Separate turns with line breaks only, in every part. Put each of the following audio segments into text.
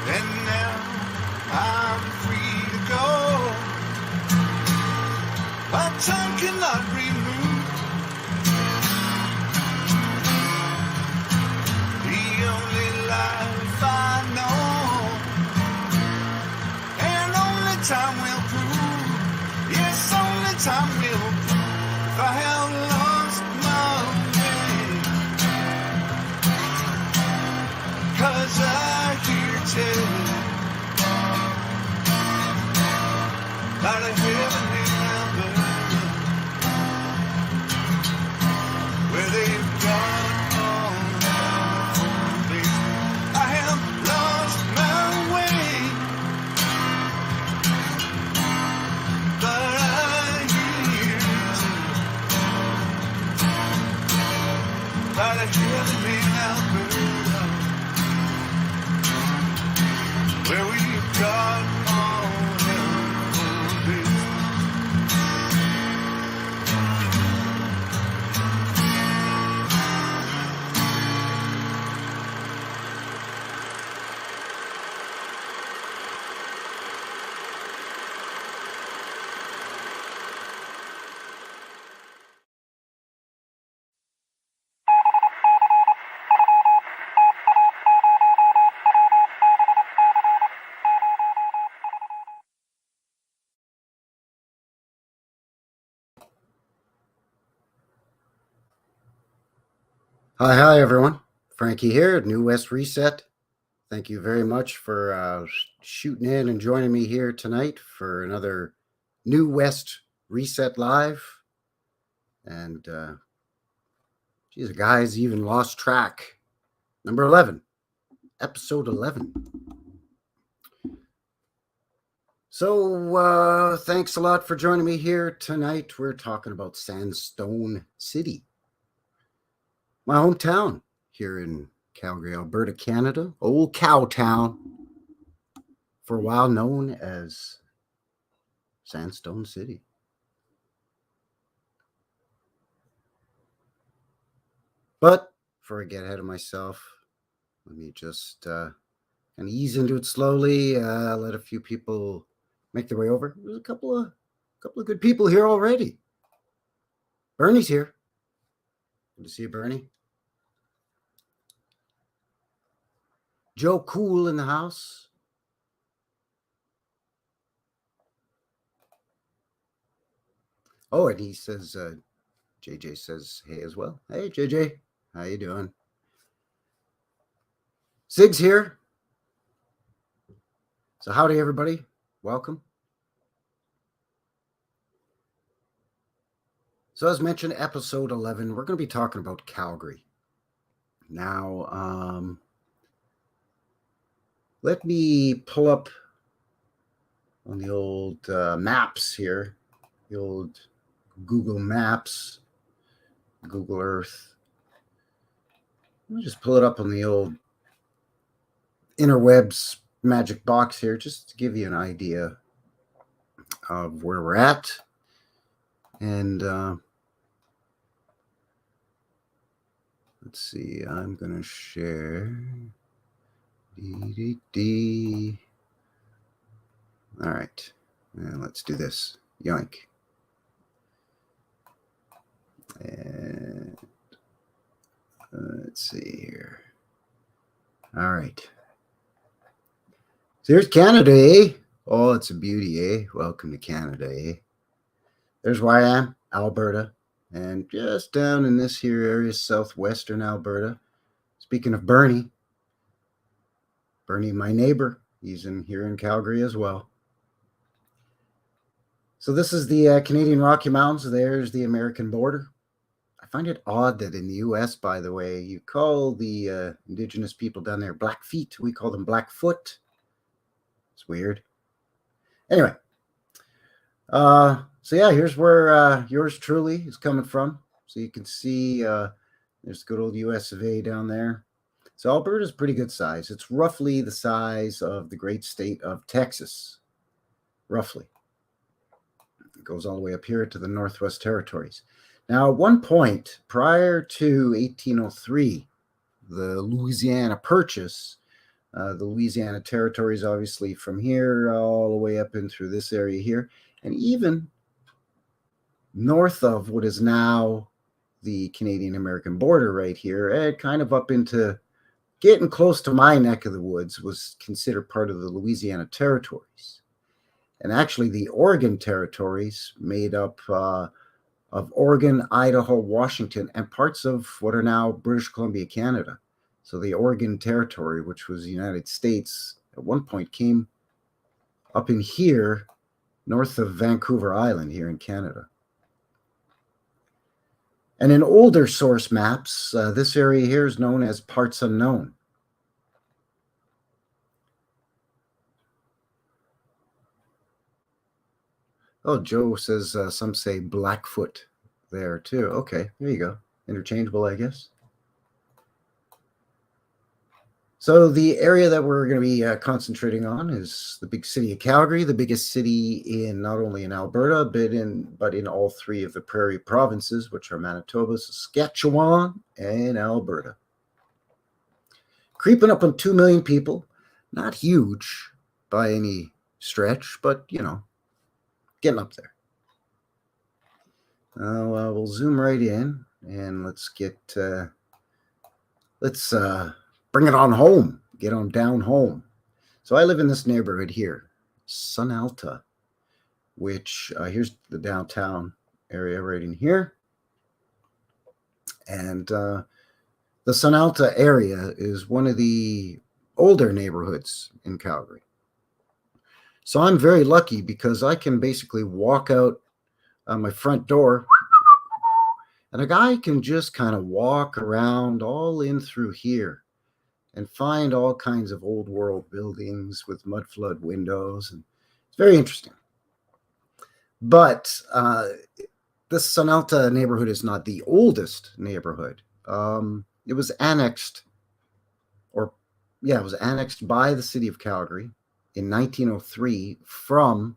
And now I'm free to go, but time cannot remove the only life I know, and only time will prove, yes, only time will prove if I have lost my way. 'Cause I hear tell about a heavenly number where they've gone on a place. I have lost my way, but I hear tell about a heavenly number where we've got all heaven bliss.
Hi, everyone. Frankie here, New West Reset. Thank you very much for shooting in and joining me here tonight for another New West Reset Live. And, geez, the guys even lost track. Number 11, episode 11. So, thanks a lot for joining me here tonight. We're talking about Sandstone City, my hometown here in Calgary, Alberta, Canada. Old cow town, for a while known as Sandstone City. But before I get ahead of myself, let me just kind of ease into it slowly. Let a few people make their way over. There's a couple of good people here already. Bernie's here. Good to see you, Bernie. Joe Cool in the house. Oh, and he says, JJ says, hey as well. Hey, JJ, how you doing? Sig's here. So howdy, everybody. Welcome. So as mentioned, episode 11, we're going to be talking about Calgary. Now, let me pull up on the old maps here, the old Google Maps, Google Earth. Let me just pull it up on the old interwebs magic box here, just to give you an idea of where we're at. And let's see, I'm going to share. All right, and let's do this. Yoink. And let's see here. All right. So here's Canada, eh? Oh, it's a beauty, eh? Welcome to Canada, eh? There's where I am, Alberta. And just down in this here area, southwestern Alberta. Speaking of Bernie, my neighbor, he's in here in Calgary as well. So this is the Canadian Rocky Mountains. There's the American border. I find it odd that in the U.S., by the way, you call the indigenous people down there Blackfeet. We call them Blackfoot. It's weird. Anyway, so yeah, here's where yours truly is coming from. So you can see there's good old US of A down there. So Alberta is pretty good size. It's roughly the size of the great state of Texas, roughly. It goes all the way up here to the Northwest Territories. Now, at one point prior to 1803, the Louisiana Purchase, The Louisiana Territory is obviously from here all the way up in through this area here, and even north of what is now the Canadian-American border right here, and kind of up into getting close to my neck of the woods, was considered part of the Louisiana Territories. And actually, the Oregon Territories made up of Oregon, Idaho, Washington, and parts of what are now British Columbia, Canada. So the Oregon Territory, which was the United States, at one point came up in here, north of Vancouver Island here in Canada. And in older source maps, this area here is known as parts unknown. Oh, Joe says some say Blackfoot there too. Okay, there you go. Interchangeable, I guess. So the area that we're going to be concentrating on is the big city of Calgary, the biggest city in not only in Alberta, but in all three of the prairie provinces, which are Manitoba, Saskatchewan, and Alberta. Creeping up on 2 million people. Not huge by any stretch, but, you know, getting up there. We'll zoom right in and let's bring it on home, get on down home. So I live in this neighborhood here, Sunalta, which here's the downtown area right in here. And the Sunalta area is one of the older neighborhoods in Calgary. So I'm very lucky because I can basically walk out my front door and a guy can just kind of walk around all in through here and find all kinds of old world buildings with mud flood windows. And it's very interesting. But this Sunalta neighborhood is not the oldest neighborhood. It was annexed, it was annexed by the city of Calgary in 1903 from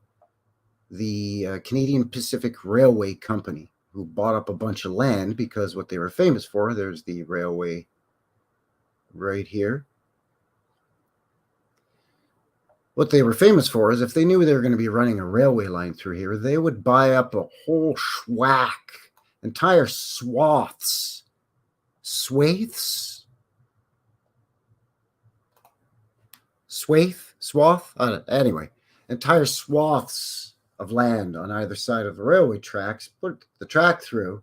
the Canadian Pacific Railway Company, who bought up a bunch of land because what they were famous for, there's the railway right here. What they were famous for is if they knew they were going to be running a railway line through here, they would buy up a whole entire swaths, anyway, entire swaths of land on either side of the railway tracks, put the track through,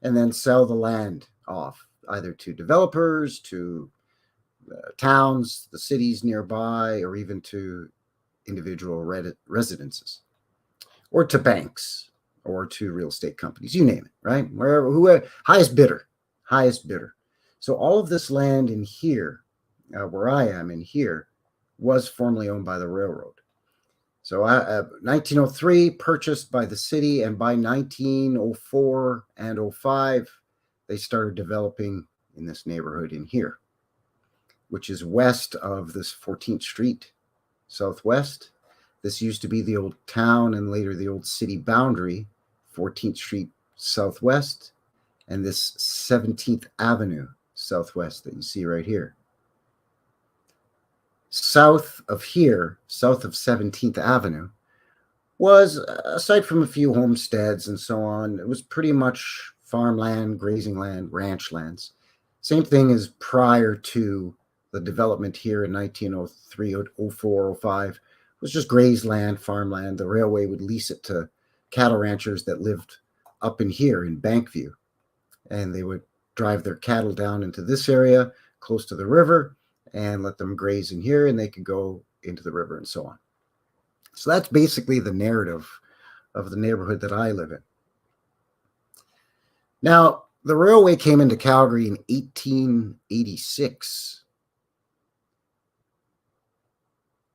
and then sell the land off, either to developers, to towns, the cities nearby, or even to individual residences, or to banks, or to real estate companies, you name it, right? Whoever, highest bidder. So all of this land in here, where I am in here, was formerly owned by the railroad. So 1903, purchased by the city, and by 1904 and 05, they started developing in this neighborhood in here, which is west of this 14th Street Southwest. This used to be the old town and later the old city boundary, 14th Street Southwest, and this 17th Avenue Southwest that you see right here. South of here, south of 17th Avenue, was, aside from a few homesteads and so on, it was pretty much farmland, grazing land, ranch lands. Same thing as prior to the development here in 1903, 04, 05, was just grazed land, farmland. The railway would lease it to cattle ranchers that lived up in here in Bankview. And they would drive their cattle down into this area, close to the river, and let them graze in here, and they could go into the river and so on. So that's basically the narrative of the neighborhood that I live in. Now, the railway came into Calgary in 1886.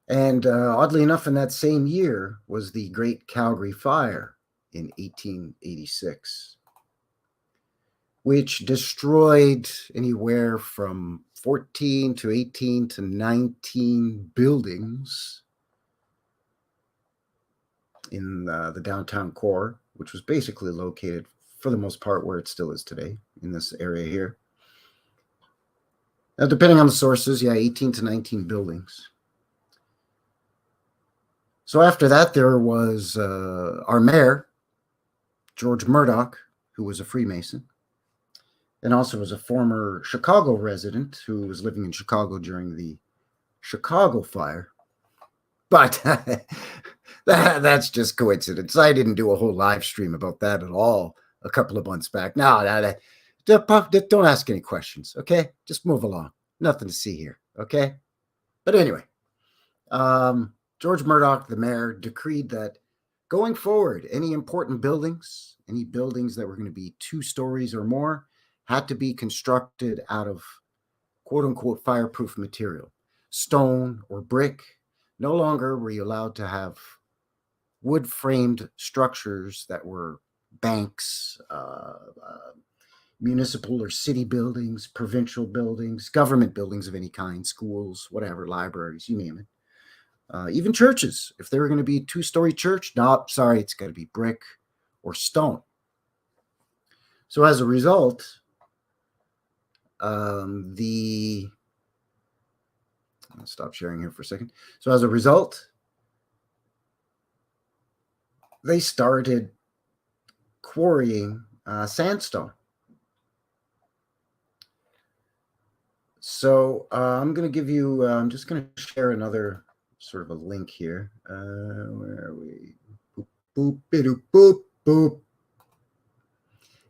And oddly enough, in that same year was the Great Calgary Fire in 1886, which destroyed anywhere from 14 to 18 to 19 buildings in the downtown core, which was basically located, for the most part, where it still is today, in this area here. Now, depending on the sources, yeah, 18 to 19 buildings. So after that, there was our mayor, George Murdoch, who was a Freemason, and also was a former Chicago resident who was living in Chicago during the Chicago fire. But that's just coincidence. I didn't do a whole live stream about that at all a couple of months back. No, don't ask any questions, okay? Just move along. Nothing to see here, okay? But anyway, George Murdoch, the mayor, decreed that going forward, any important buildings, any buildings that were going to be 2 stories or more, had to be constructed out of quote unquote fireproof material, stone or brick. No longer were you allowed to have wood framed structures that were banks, municipal or city buildings, provincial buildings, government buildings of any kind, schools, whatever, libraries, you name it. Even churches, if they were going to be a 2-story church, no, sorry, it's got to be brick or stone. So as a result, I'll stop sharing here for a second. So as a result, they started quarrying sandstone. So I'm going to give you, I'm just going to share another sort of a link here. Where are we? Boop, boop, boop, boop, boop.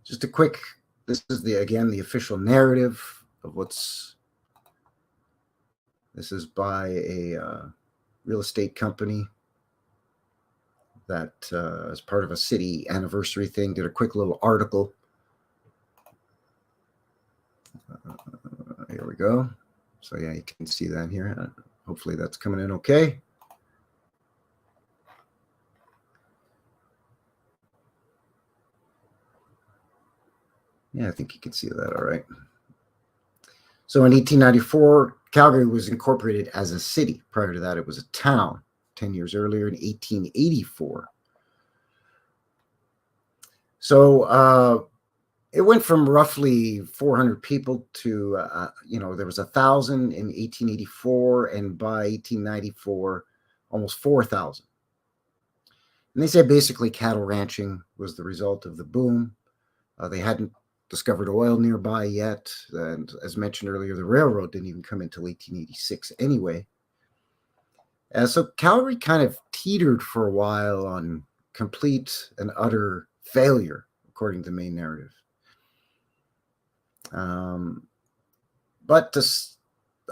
Just a quick, this is again, the official narrative of this is by a real estate company that as part of a city anniversary thing, did a quick little article. Here we go. So yeah, you can see that here. Hopefully that's coming in okay. Yeah, I think you can see that all right. So in 1894, Calgary was incorporated as a city. Prior to that, it was a town. 10 years earlier, in 1884. So it went from roughly 400 people to, there was 1,000 in 1884, and by 1894, almost 4,000. And they say basically cattle ranching was the result of the boom. They hadn't discovered oil nearby yet, and as mentioned earlier, the railroad didn't even come until 1886 anyway. So Calgary kind of teetered for a while on complete and utter failure, according to the main narrative. But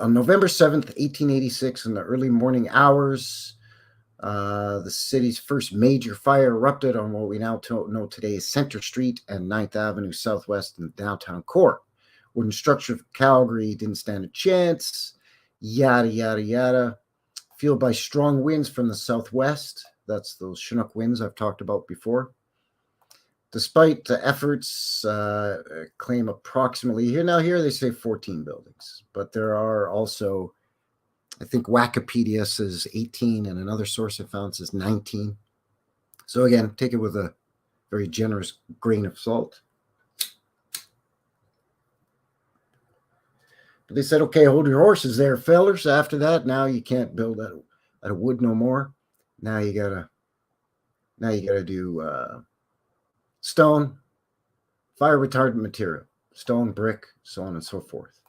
on November 7th, 1886, in the early morning hours, the city's first major fire erupted on what we now know today as Center Street and 9th Avenue Southwest in the downtown core. Wooden structure of Calgary didn't stand a chance, yada, yada, yada. Fueled by strong winds from the southwest. That's those Chinook winds I've talked about before. Despite the efforts, claim approximately, here they say 14 buildings, but there are also, I think Wikipedia says 18, and another source I found says 19. So again, take it with a very generous grain of salt. But they said, okay, hold your horses there, fellers. After that, now you can't build out of wood no more. Now you gotta do stone, fire retardant material, stone, brick, so on and so forth.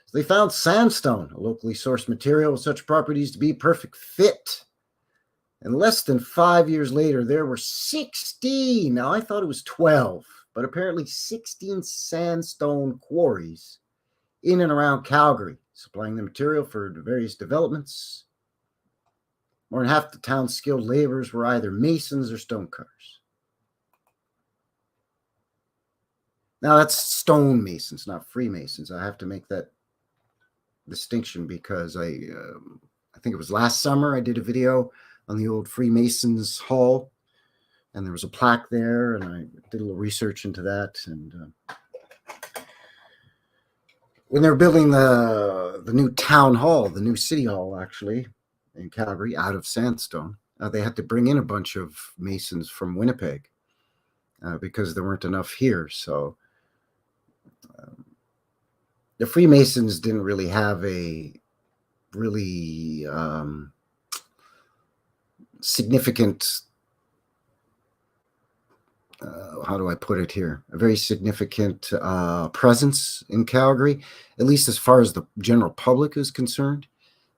So they found sandstone, a locally sourced material with such properties to be perfect fit. And less than 5 years later, there were 16. Now I thought it was 12, but apparently 16 sandstone quarries in and around Calgary, supplying the material for various developments. More than half the town's skilled laborers were either masons or stonecutters. Now that's stone masons, not Freemasons. I have to make that distinction because I think it was last summer I did a video on the old Freemasons Hall, and there was a plaque there, and I did a little research into that. And when they were building the new town hall, the new city hall, actually, in Calgary, out of sandstone, they had to bring in a bunch of masons from Winnipeg because there weren't enough here. So the Freemasons didn't really have a really significant, how do I put it here? A very significant presence in Calgary, at least as far as the general public is concerned,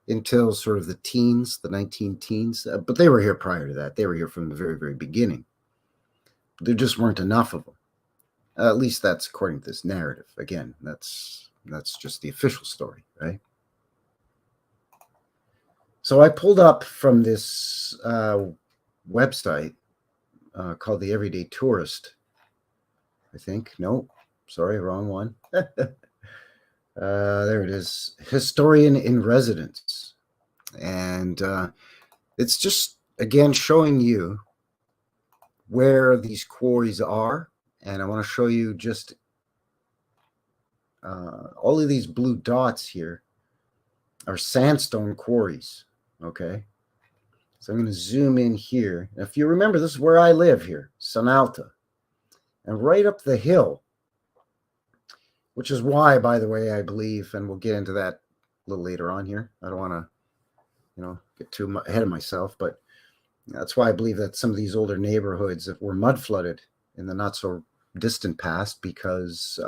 until sort of the teens, the 19 teens. But they were here prior to that. They were here from the very, very beginning. There just weren't enough of them. At least that's according to this narrative. Again, that's just the official story, right? So I pulled up from this website called The Everyday Tourist, I think. No, sorry, wrong one. There it is. Historian in Residence. And it's just, again, showing you where these quarries are. And I want to show you just all of these blue dots here are sandstone quarries. Okay. So I'm going to zoom in here. If you remember, this is where I live here, Sunalta. And right up the hill, which is why, by the way, I believe, and we'll get into that a little later on here. I don't want to, get too ahead of myself, but that's why I believe that some of these older neighborhoods were mud flooded in the not so distant past, because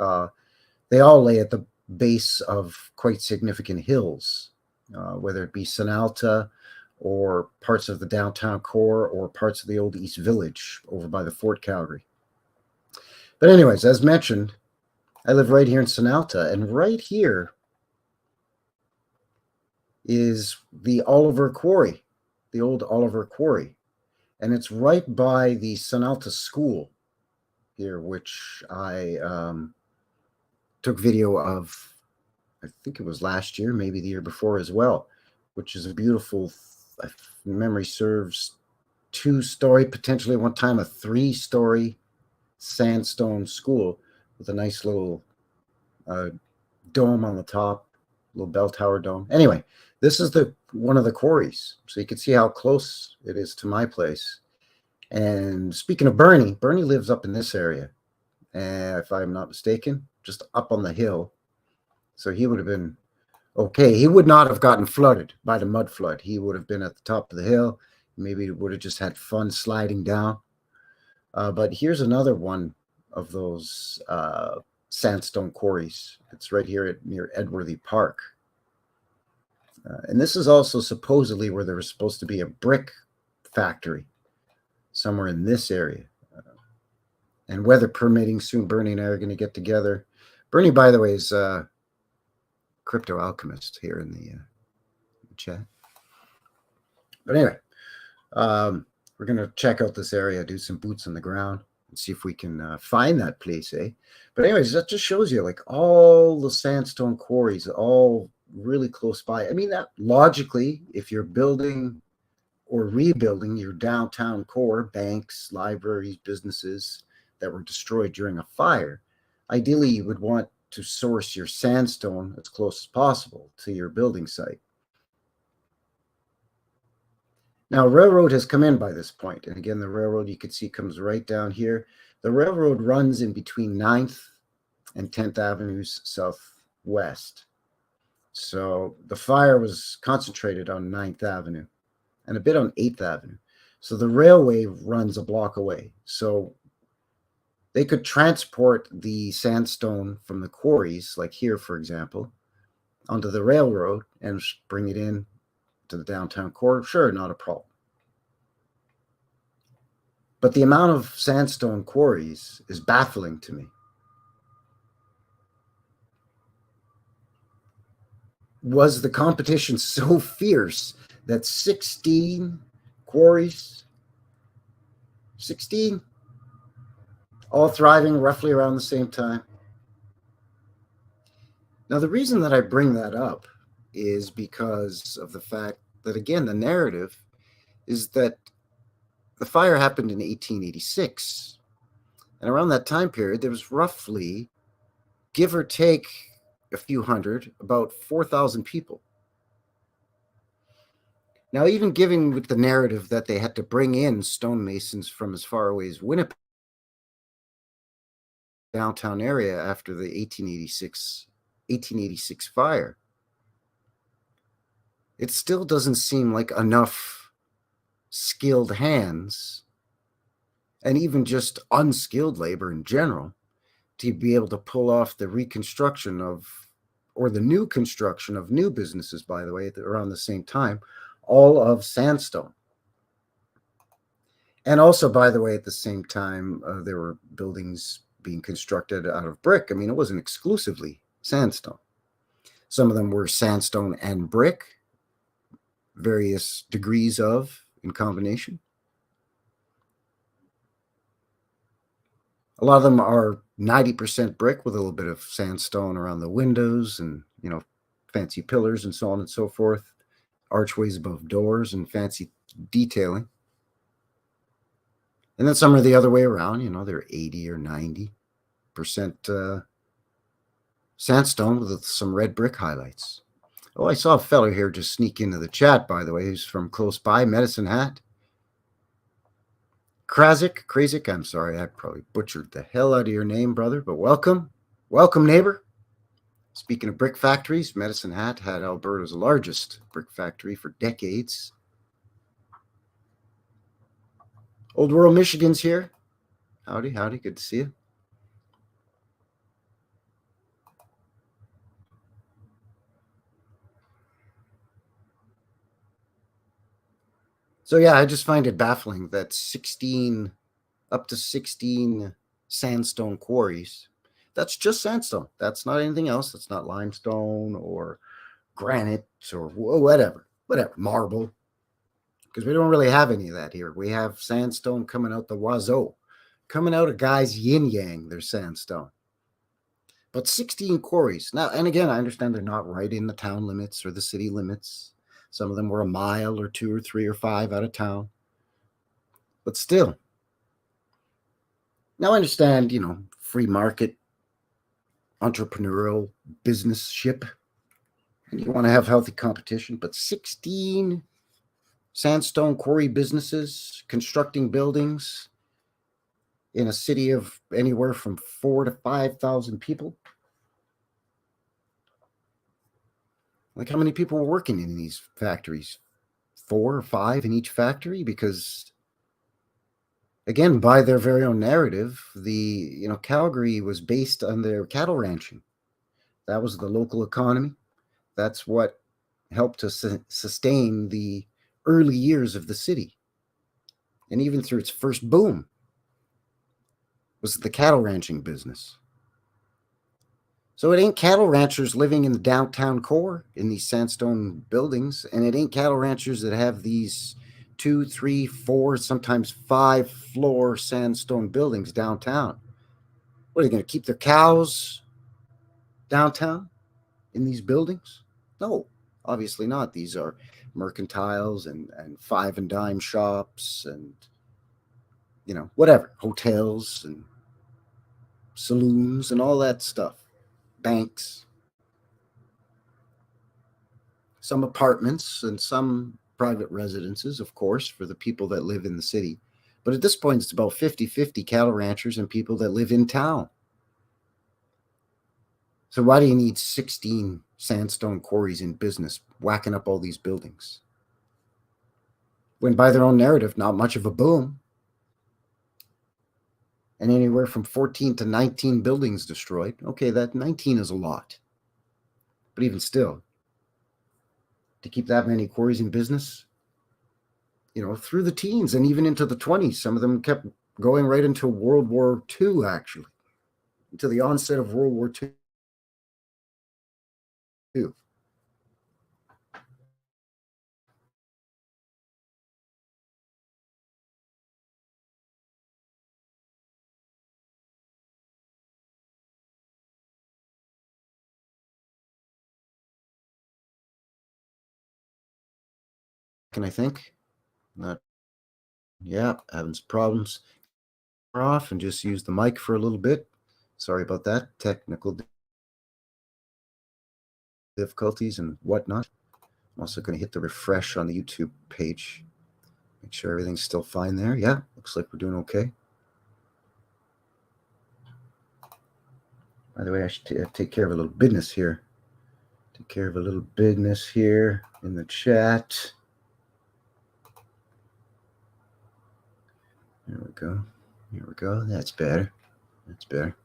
they all lay at the base of quite significant hills, whether it be Sunalta or parts of the downtown core or parts of the old East Village over by the Fort Calgary. But anyways, as mentioned, I live right here in Sunalta, and right here is the Oliver Quarry, the old Oliver Quarry. And it's right by the Sunalta School here, which I took video of, I think it was last year, maybe the year before as well, which is a beautiful, if memory serves, 2-story, potentially at one time a 3-story sandstone school with a nice little dome on the top, little bell tower dome. Anyway, this is one of the quarries, so you can see how close it is to my place. And speaking of Bernie lives up in this area, if I'm not mistaken, just up on the hill. So he would have been okay. He would not have gotten flooded by the mud flood. He would have been at the top of the hill. Maybe would have just had fun sliding down. But here's another one of those sandstone quarries. It's right here near Edworthy Park. And this is also supposedly where there was supposed to be a brick factory somewhere in this area. And weather permitting, soon Bernie and I are going to get together. Bernie, by the way, is a crypto alchemist here in the chat. But anyway, we're going to check out this area, do some boots on the ground, and see if we can find that place, eh? But anyways, that just shows you like all the sandstone quarries, all really close by. I mean, that logically, if you're building or rebuilding your downtown core, banks, libraries, businesses that were destroyed during a fire, ideally you would want to source your sandstone as close as possible to your building site. Now, railroad has come in by this point. And again, the railroad you can see comes right down here. The railroad runs in between 9th and 10th Avenues southwest. So the fire was concentrated on 9th Avenue and a bit on 8th Avenue. So the railway runs a block away. So they could transport the sandstone from the quarries, like here, for example, onto the railroad and bring it in to the downtown core. Sure, not a problem. But the amount of sandstone quarries is baffling to me. Was the competition so fierce that 16 quarries, 16, all thriving roughly around the same time? Now, the reason that I bring that up is because of the fact that, again, the narrative is that the fire happened in 1886. And around that time period, there was roughly, give or take a few hundred, about 4,000 people. Now, even giving with the narrative that they had to bring in stonemasons from as far away as Winnipeg downtown area after the 1886 1886 fire, it still doesn't seem like enough skilled hands and even just unskilled labor in general to be able to pull off the reconstruction of, or the new construction of new businesses, by the way, around the same time, all of Sandstone. And also, by the way, at the same time, there were buildings being constructed out of brick. I mean, it wasn't exclusively sandstone. Some of them were sandstone and brick, various degrees of in combination. A lot of them are 90% brick with a little bit of sandstone around the windows and, fancy pillars and so on and so forth, archways above doors and fancy detailing. And then some are the other way around, they're 80 or 90% sandstone with some red brick highlights. Oh, I saw a fellow here just sneak into the chat, by the way. He's from close by, Medicine Hat. Krazik, I'm sorry, I probably butchered the hell out of your name, brother, but welcome. Welcome, neighbor. Speaking of brick factories, Medicine Hat had Alberta's largest brick factory for decades. Old World Michigan's here. Howdy, good to see you. So yeah, I just find it baffling that up to 16 sandstone quarries, that's just sandstone. That's not anything else. That's not limestone or granite or whatever, marble, because we don't really have any of that here. We have sandstone coming out the wazoo, coming out of guys yin yang, their sandstone. But 16 quarries. Now, and again, I understand they're not right in the town limits or the city limits. Some of them were a mile or 2 or 3 or 5 out of town. But still. Now I understand, free market, entrepreneurial business ship. And you want to have healthy competition, but 16 sandstone quarry businesses constructing buildings in a city of anywhere from 4,000 to 5,000 people. Like, how many people were working in these factories? 4 or 5 in each factory? Because, again, by their very own narrative, Calgary was based on their cattle ranching. That was the local economy. That's what helped to sustain the early years of the city. And even through its first boom was the cattle ranching business. So it ain't cattle ranchers living in the downtown core in these sandstone buildings, and it ain't cattle ranchers that have these 2, 3, 4, sometimes 5-floor sandstone buildings downtown. What, are they going to keep their cows downtown in these buildings? No, obviously not. These are mercantiles and five and dime shops and, whatever, hotels and saloons and all that stuff, banks, some apartments and some private residences, of course, for the people that live in the city. But at this point, it's about 50-50 cattle ranchers and people that live in town. So why do you need 16 sandstone quarries in business whacking up all these buildings? When by their own narrative, not much of a boom. And anywhere from 14 to 19 buildings destroyed. Okay, that 19 is a lot. But even still, to keep that many quarries in business, through the teens and even into the 20s, some of them kept going right into World War II, actually, into the onset of World War II. Can I think? Not, yeah, having some problems. Off and just use the mic for a little bit. Sorry about that. Technical difficulties and whatnot. I'm also going to hit the refresh on the YouTube page. Make sure everything's still fine there. Yeah, looks like we're doing okay. By the way, I should take care of a little business here. Take care of a little business here in the chat. There we go. Here we go. That's better. That's better.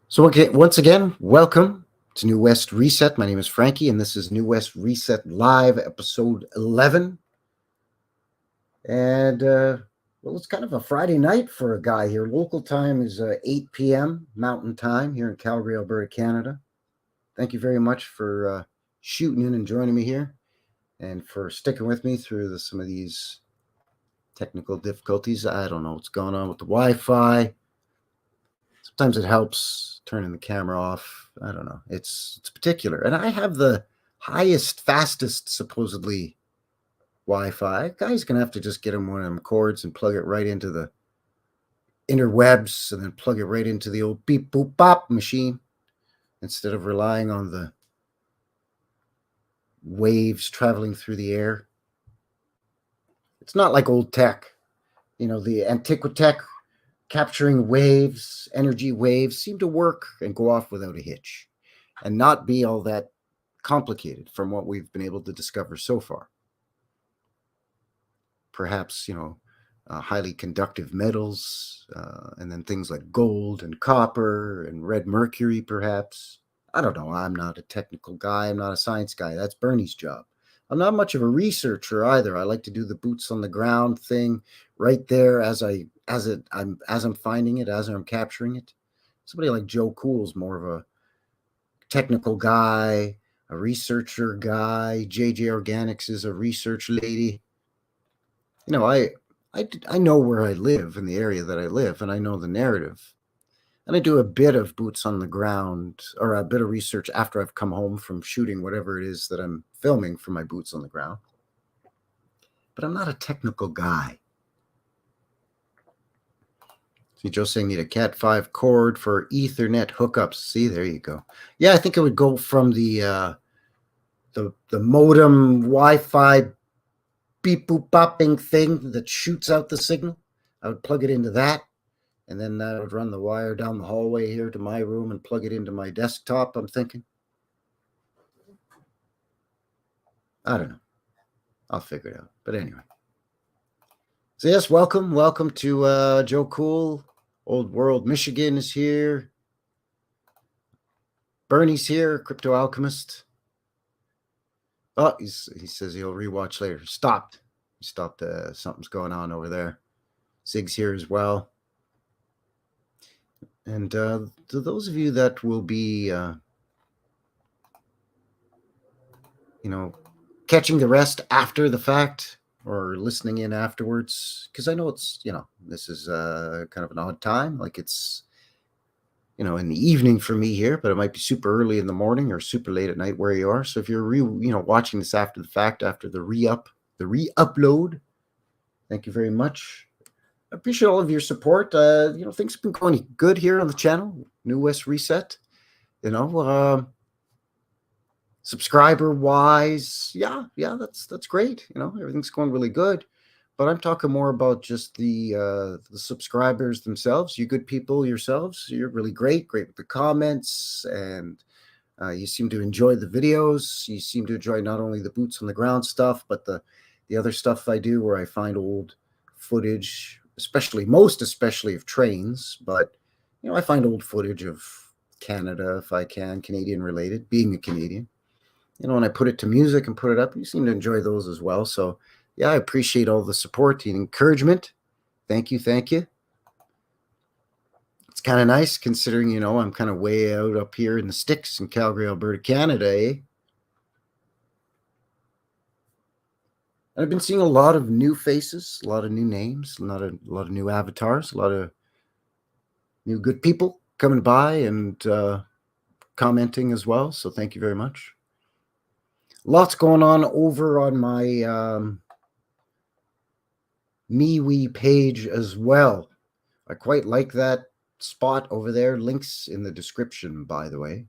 So, okay, once again, welcome to New West Reset. My name is Frankie, and this is New West Reset Live, episode 11. And, well, it's kind of a Friday night for a guy here. Local time is 8 p.m. Mountain Time here in Calgary, Alberta, Canada. Thank you very much for shooting in and joining me here, and for sticking with me through some of these technical difficulties. I don't know what's going on with the Wi-Fi. Sometimes it helps turning the camera off. I don't know. It's particular. And I have the highest, fastest, supposedly, Wi-Fi. Guy's going to have to just get him one of them cords and plug it right into the interwebs, and then plug it right into the old beep, boop, bop machine, instead of relying on the waves traveling through the air. It's not like old tech. You know, the Antiquitech capturing waves, energy waves, seem to work and go off without a hitch and not be all that complicated from what we've been able to discover so far. Perhaps, highly conductive metals, and then things like gold and copper and red mercury, perhaps. I don't know. I'm not a technical guy. I'm not a science guy. That's Bernie's job. I'm not much of a researcher either. I like to do the boots on the ground thing right there as I'm finding it, as I'm capturing it. Somebody like Joe Cool's more of a technical guy, a researcher guy. JJ Organics is a research lady. I know where I live in the area that I live, and I know the narrative. And I do a bit of boots on the ground, or a bit of research after I've come home from shooting whatever it is that I'm filming for my boots on the ground. But I'm not a technical guy. See, Joe's saying need a Cat 5 cord for Ethernet hookups. See, there you go. Yeah, I think it would go from the modem Wi-Fi beep boop bopping thing that shoots out the signal. I would plug it into that. And then I would run the wire down the hallway here to my room and plug it into my desktop, I'm thinking. I don't know. I'll figure it out. But anyway. So yes, welcome to Joe Cool. Old World Michigan is here. Bernie's here, Crypto Alchemist. Oh, he says he'll rewatch later. Stopped. He stopped. Something's going on over there. Sig's here as well. And to those of you that will be, catching the rest after the fact or listening in afterwards, because I know it's, this is kind of an odd time. Like it's, in the evening for me here, but it might be super early in the morning or super late at night where you are. So if you're watching this after the fact, after the re-upload, thank you very much. I appreciate all of your support. Things have been going good here on the channel. New West Reset. Subscriber wise, yeah, that's great. Everything's going really good. But I'm talking more about just the subscribers themselves. You good people yourselves. You're really great with the comments, and you seem to enjoy the videos. You seem to enjoy not only the boots on the ground stuff, but the other stuff I do where I find old footage, most especially of trains. But I find old footage of Canada if I can, Canadian related, being a Canadian. When I put it to music and put it up, you seem to enjoy those as well. So yeah, I appreciate all the support and encouragement. Thank you. It's kind of nice considering, I'm kind of way out up here in the sticks in Calgary, Alberta, Canada, eh? And I've been seeing a lot of new faces, a lot of new names, a lot of new avatars, a lot of new good people coming by and commenting as well. So thank you very much. Lots going on over on my MeWe page as well. I quite like that spot over there. Links in the description, by the way.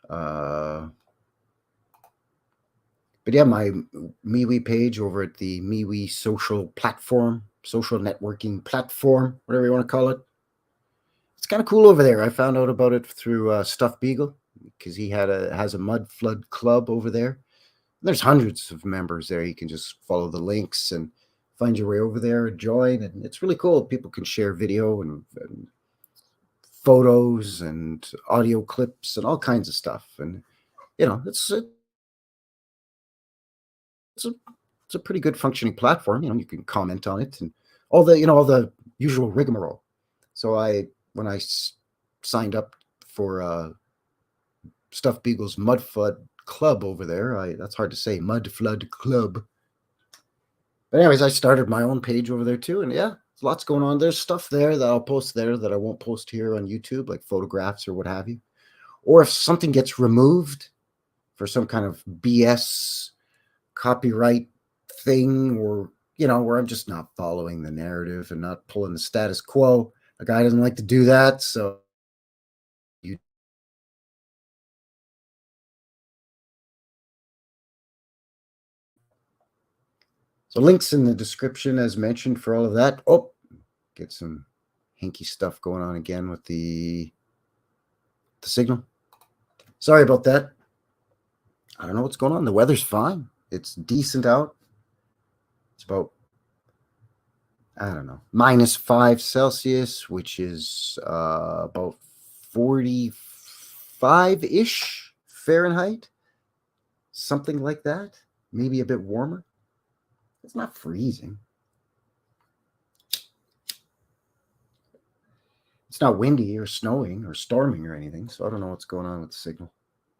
But yeah, my MeWe page over at the MeWe social networking platform, whatever you want to call it. kind of cool over there. I found out about it through Stuff Beagle because he has a mud flood club over there. There's hundreds of members there. You can just follow the links and find your way over there and join. And it's really cool. People can share video and photos and audio clips and all kinds of stuff. And it's a it's a pretty good functioning platform. You can comment on it and all the usual rigmarole. So when I signed up for Stuff Beagle's Mud Flood Club over there, that's hard to say, Mud Flood Club. But anyways, I started my own page over there too, and yeah, there's lots going on. There's stuff there that I'll post there that I won't post here on YouTube, like photographs or what have you. Or if something gets removed for some kind of BS copyright thing, or where I'm just not following the narrative and not pulling the status quo. A guy doesn't like to do that, so links in the description as mentioned for all of that. Oh, get some hinky stuff going on again with the signal. Sorry about that. I don't know what's going on. The weather's fine. It's decent out. It's about, I don't know, -5 Celsius, which is about 45-ish Fahrenheit. Something like that. Maybe a bit warmer. It's not freezing. It's not windy or snowing or storming or anything, so I don't know what's going on with the signal.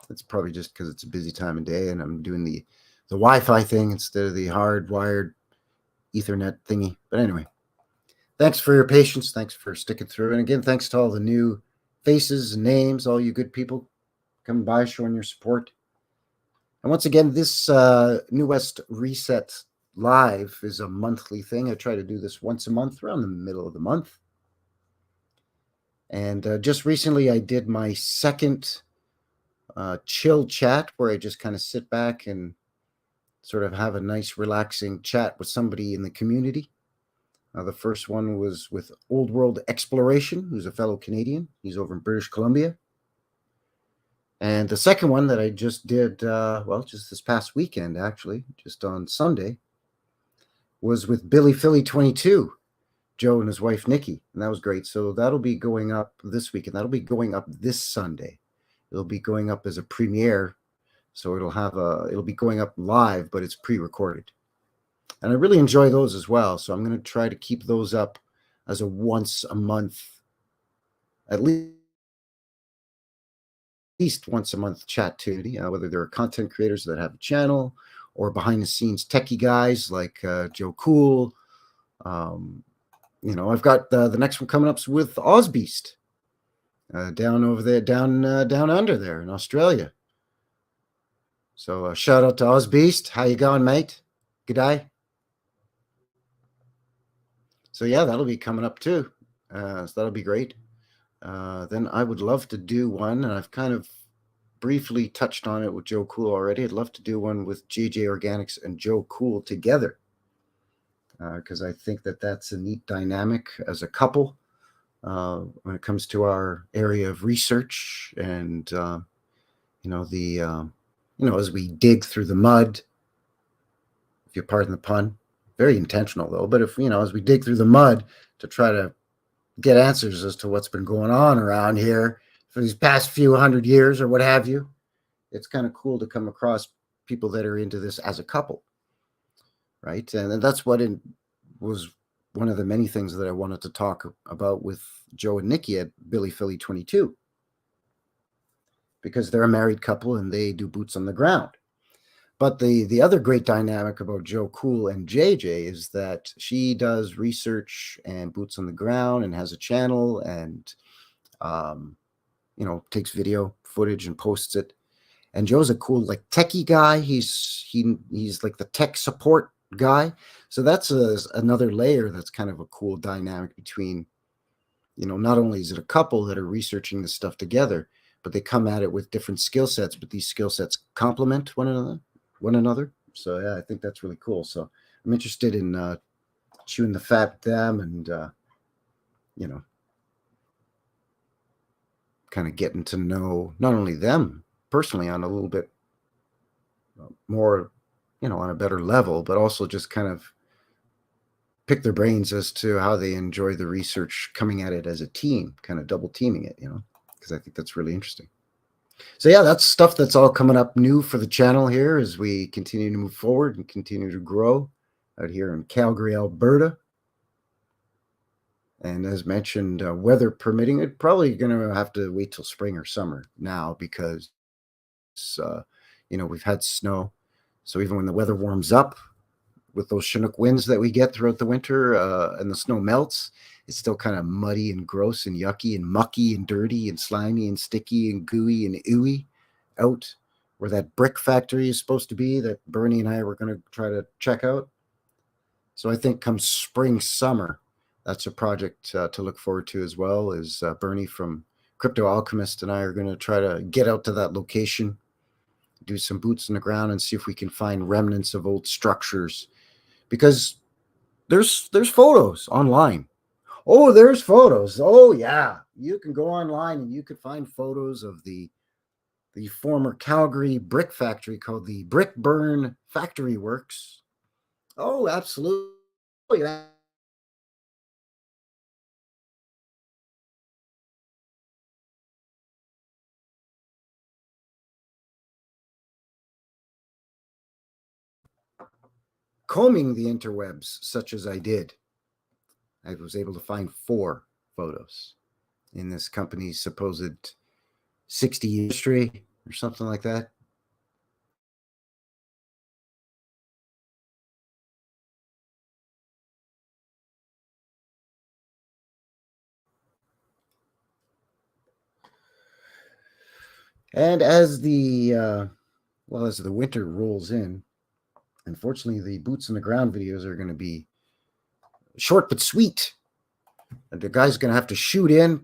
It's probably just because it's a busy time of day and I'm doing the Wi-Fi thing instead of the hardwired Ethernet thingy. But anyway, thanks for your patience. Thanks for sticking through. And again, thanks to all the new faces and names, all you good people coming by, showing your support. And once again, this New West Reset Live is a monthly thing. I try to do this once a month, around the middle of the month. And just recently, I did my second chill chat where I just kind of sit back and sort of have a nice, relaxing chat with somebody in the community. The first one was with Old World Exploration, who's a fellow Canadian. He's over in British Columbia. And the second one that I just did, just this past weekend, actually, just on Sunday, was with Billy Philly 22. Joe and his wife Nikki, and that was great. So that'll be going up this week, and that'll be going up this Sunday. It'll be going up as a premiere, so it'll be going up live, but it's pre-recorded. And I really enjoy those as well, so I'm going to try to keep those up as a once a month, at least once a month chat too. Whether there are content creators that have a channel or behind the scenes techie guys like Joe Cool. I've got the next one coming up with Ozbeast down over there, down under there in Australia. So shout out to Ozbeast. How you going, mate? Good day. So yeah, that'll be coming up too. So that'll be great. Then I would love to do one, and I've kind of briefly touched on it with Joe Cool already. I'd love to do one with JJ Organics and Joe Cool together. Because I think that's a neat dynamic as a couple when it comes to our area of research and as we dig through the mud, if you pardon the pun, very intentional though, but as we dig through the mud to try to get answers as to what's been going on around here for these past few hundred years or what have you, it's kind of cool to come across people that are into this as a couple. Right. And that's what was one of the many things that I wanted to talk about with Joe and Nikki at Billy Philly 22, because they're a married couple and they do boots on the ground. But the other great dynamic about Joe Cool and JJ is that she does research and boots on the ground and has a channel and, takes video footage and posts it. And Joe's a cool, like, techie guy. He's like the tech support guy. So that's another layer that's kind of a cool dynamic between, not only is it a couple that are researching this stuff together, but they come at it with different skill sets, but these skill sets complement one another. So yeah, I think that's really cool. So I'm interested in chewing the fat with them and, kind of getting to know not only them personally on a little bit more, on a better level, but also just kind of pick their brains as to how they enjoy the research coming at it as a team, kind of double teaming it, because I think that's really interesting. So yeah, that's stuff that's all coming up new for the channel here as we continue to move forward and continue to grow out here in Calgary, Alberta. And as mentioned, weather permitting, it's probably going to have to wait till spring or summer now because, we've had snow. So even when the weather warms up with those Chinook winds that we get throughout the winter and the snow melts, it's still kind of muddy and gross and yucky and mucky and dirty and slimy and sticky and gooey and ooey out where that brick factory is supposed to be that Bernie and I were going to try to check out. So I think come spring, summer, that's a project to look forward to as well. Is Bernie from Crypto Alchemist and I are going to try to get out to that location, do some boots in the ground, and see if we can find remnants of old structures, because there's photos online. Oh, there's photos. Oh yeah, you can go online and you can find photos of the former Calgary brick factory called the Brick Burn Factory Works. Oh, absolutely. Combing the interwebs such as I did, I was able to find 4 photos in this company's supposed 60 history or something like that. And as the winter rolls in, unfortunately, the boots on the ground videos are going to be short but sweet. And the guy's going to have to shoot in,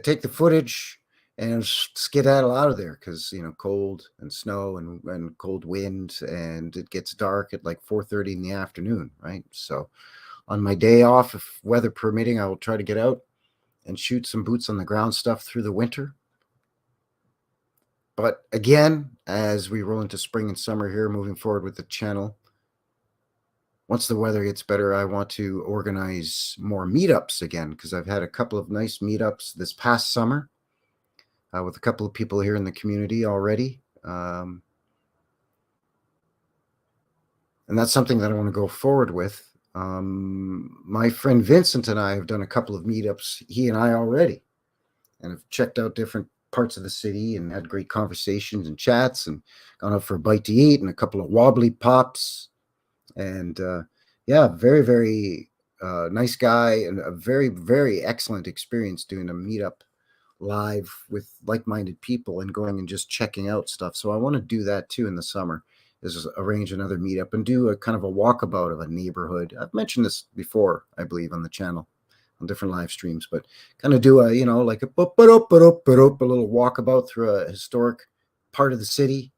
take the footage, and skedaddle out of there because cold and snow and cold wind, and it gets dark at like 4:30 in the afternoon, right? So on my day off, if weather permitting, I will try to get out and shoot some boots on the ground stuff through the winter. But again, as we roll into spring and summer here, moving forward with the channel, once the weather gets better, I want to organize more meetups again, because I've had a couple of nice meetups this past summer with a couple of people here in the community already. And that's something that I want to go forward with. My friend Vincent and I have done a couple of meetups, he and I already, and have checked out different parts of the city and had great conversations and chats and gone out for a bite to eat and a couple of wobbly pops. And yeah, very, very nice guy and a very, very excellent experience doing a meetup live with like-minded people and going and just checking out stuff. So I want to do that too in the summer, is arrange another meetup and do a kind of a walkabout of a neighborhood. I've mentioned this before, I believe, on the channel on different live streams, but kind of do a, like a little walkabout through a historic part of the city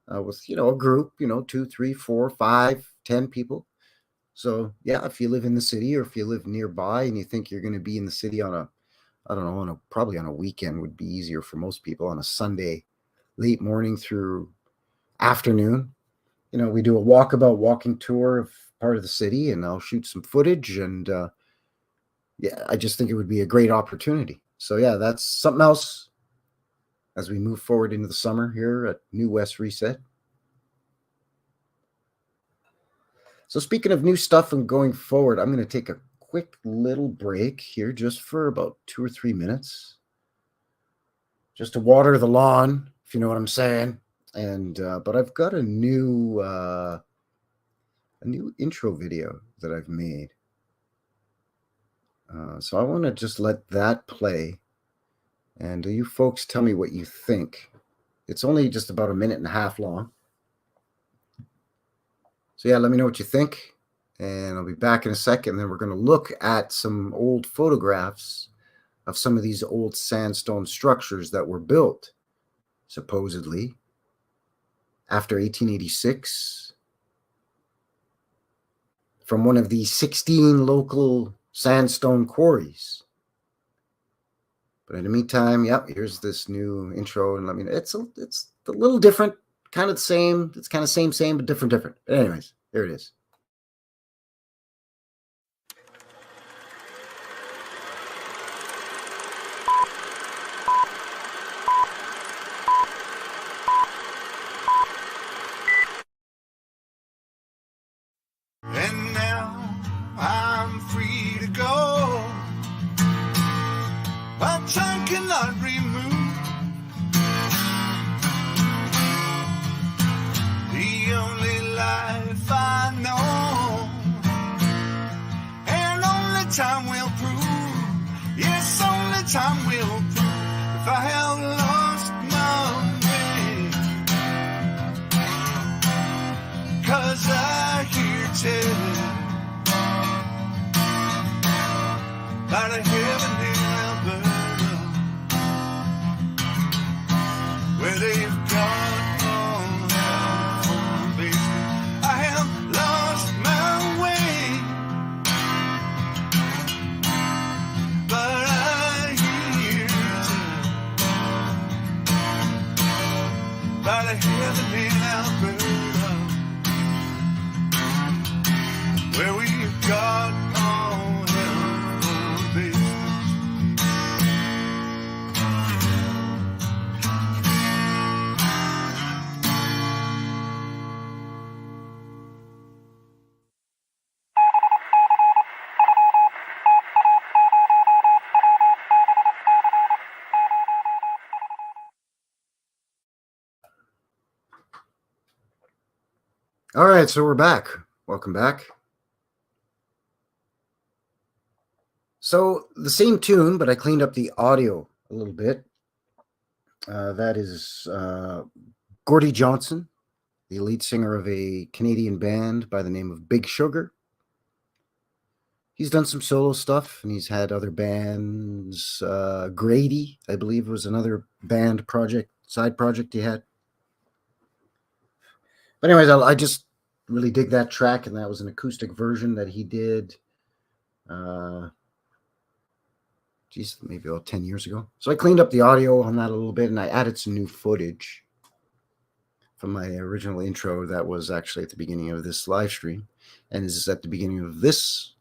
with, a group, 2, 3, 4, 5, 10 people. So yeah, if you live in the city or if you live nearby and you think you're going to be in the city on a, I don't know, probably on a weekend would be easier for most people, on a Sunday, late morning through afternoon, we do a walkabout walking tour of part of the city, and I'll shoot some footage. And yeah, I just think it would be a great opportunity. So yeah, that's something else as we move forward into the summer here at New West Reset. So speaking of new stuff and going forward, I'm going to take a quick little break here just for about 2 or 3 minutes, just to water the lawn, if you know what I'm saying. And but I've got a new intro video that I've made. So I want to just let that play, and you folks tell me what you think. It's only just about a minute and a half long. So yeah, let me know what you think, and I'll be back in a second. Then we're going to look at some old photographs of some of these old sandstone structures that were built supposedly after 1886 from one of the 16 local sandstone quarries. But in the meantime, yep, here's this new intro, and let me know. It's a little different, kind of the same. It's kind of same, but different. But anyways, there it is.
And now I'm free to go. My time cannot remove the only life I know, and only time will prove. Yes, only time will prove if I have lost my way. 'Cause I hear tell about a heaven in Alberta where they've got all for basement. I have lost my way, but I hear tell about a heaven in Alberta where we've got all hell for basement.
All right, so we're back. Welcome back. So the same tune, but I cleaned up the audio a little bit. That is Gordie Johnson, the lead singer of a Canadian band by the name of Big Sugar. He's done some solo stuff, and he's had other bands. Grady, I believe, was another band project, side project he had. But anyways, I just really dig that track, and that was an acoustic version that he did. Maybe about 10 years ago. So I cleaned up the audio on that a little bit, and I added some new footage from my original intro that was actually at the beginning of this live stream, and is at the beginning of this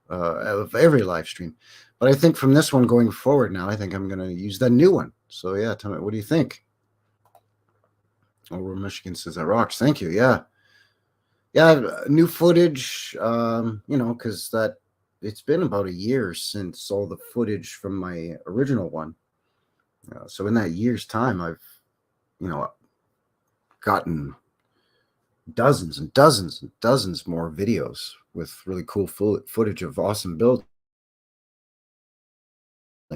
of every live stream. But I think from this one going forward now, I think I'm going to use that new one. So yeah, tell me, what do you think? Oh, Michigan says that rocks. Thank you. Yeah, new footage. Because that it's been about a year since all the footage from my original one. So in that year's time, I've gotten dozens and dozens and dozens more videos with really cool footage of awesome buildings.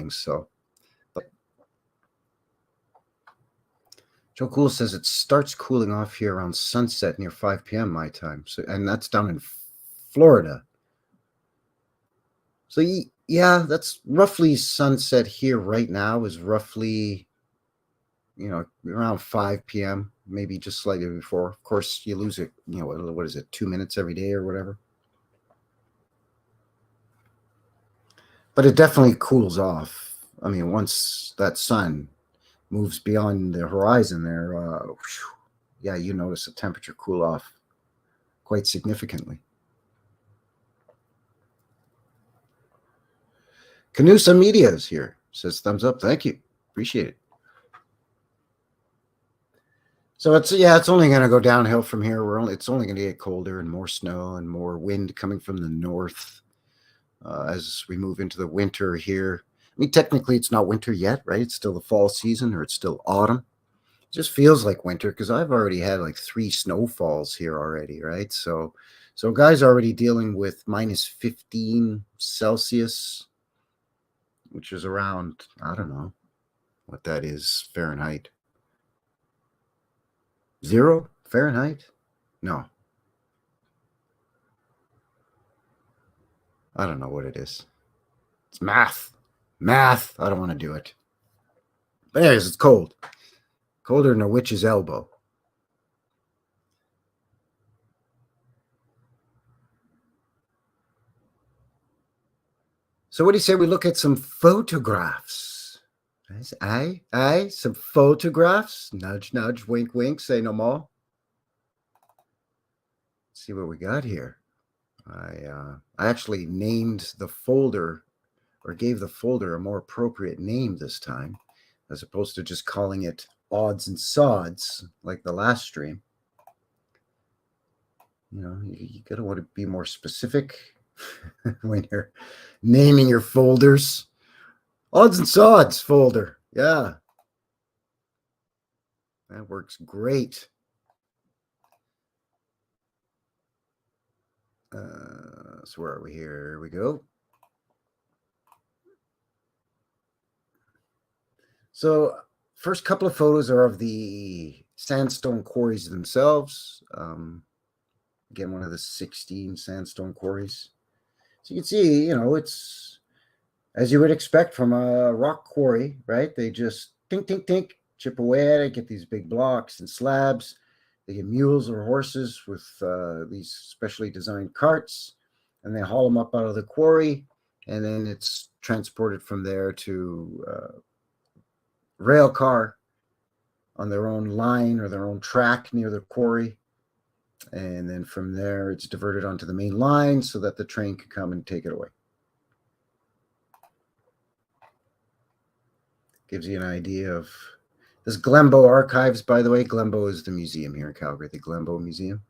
So Joe Cool says it starts cooling off here around sunset near 5 p.m. my time. So, and that's down in Florida. So yeah, that's roughly sunset here right now is roughly, around 5 p.m., maybe just slightly before. Of course, you lose it, what is it, 2 minutes every day or whatever. But it definitely cools off. I mean, once that sun moves beyond the horizon there, yeah, you notice the temperature cool off quite significantly. Canusa Media is here. Says thumbs up. Thank you. Appreciate it. So it's only going to go downhill from here. It's only going to get colder and more snow and more wind coming from the north as we move into the winter here. I mean, technically, it's not winter yet, right? It's still the fall season, or it's still autumn. It just feels like winter because I've already had like 3 snowfalls here already, right? So guys already dealing with minus 15 Celsius, which is around, I don't know what that is Fahrenheit. 0 Fahrenheit? No. I don't know what it is. It's math. Math. I don't want to do it. But anyways, it's cold. Colder than a witch's elbow. So what do you say we look at some photographs? Aye, some photographs. Nudge, nudge, wink, wink, say no more. Let's see what we got here. I actually named the folder, or gave the folder a more appropriate name this time, as opposed to just calling it odds and sods like the last stream. You gotta want to be more specific when you're naming your folders. Odds and sods folder. Yeah. That works great. So where are we here? Here we go. So first couple of photos are of the sandstone quarries themselves. Again, one of the 16 sandstone quarries. So you can see, it's as you would expect from a rock quarry, right? They just tink, tink, tink, chip away at it, get these big blocks and slabs. They get mules or horses with these specially designed carts, and they haul them up out of the quarry, and then it's transported from there to rail car on their own line or their own track near the quarry. And then from there, it's diverted onto the main line so that the train can come and take it away. Gives you an idea of this Glenbow Archives, by the way. Glenbow is the museum here in Calgary, the Glenbow Museum.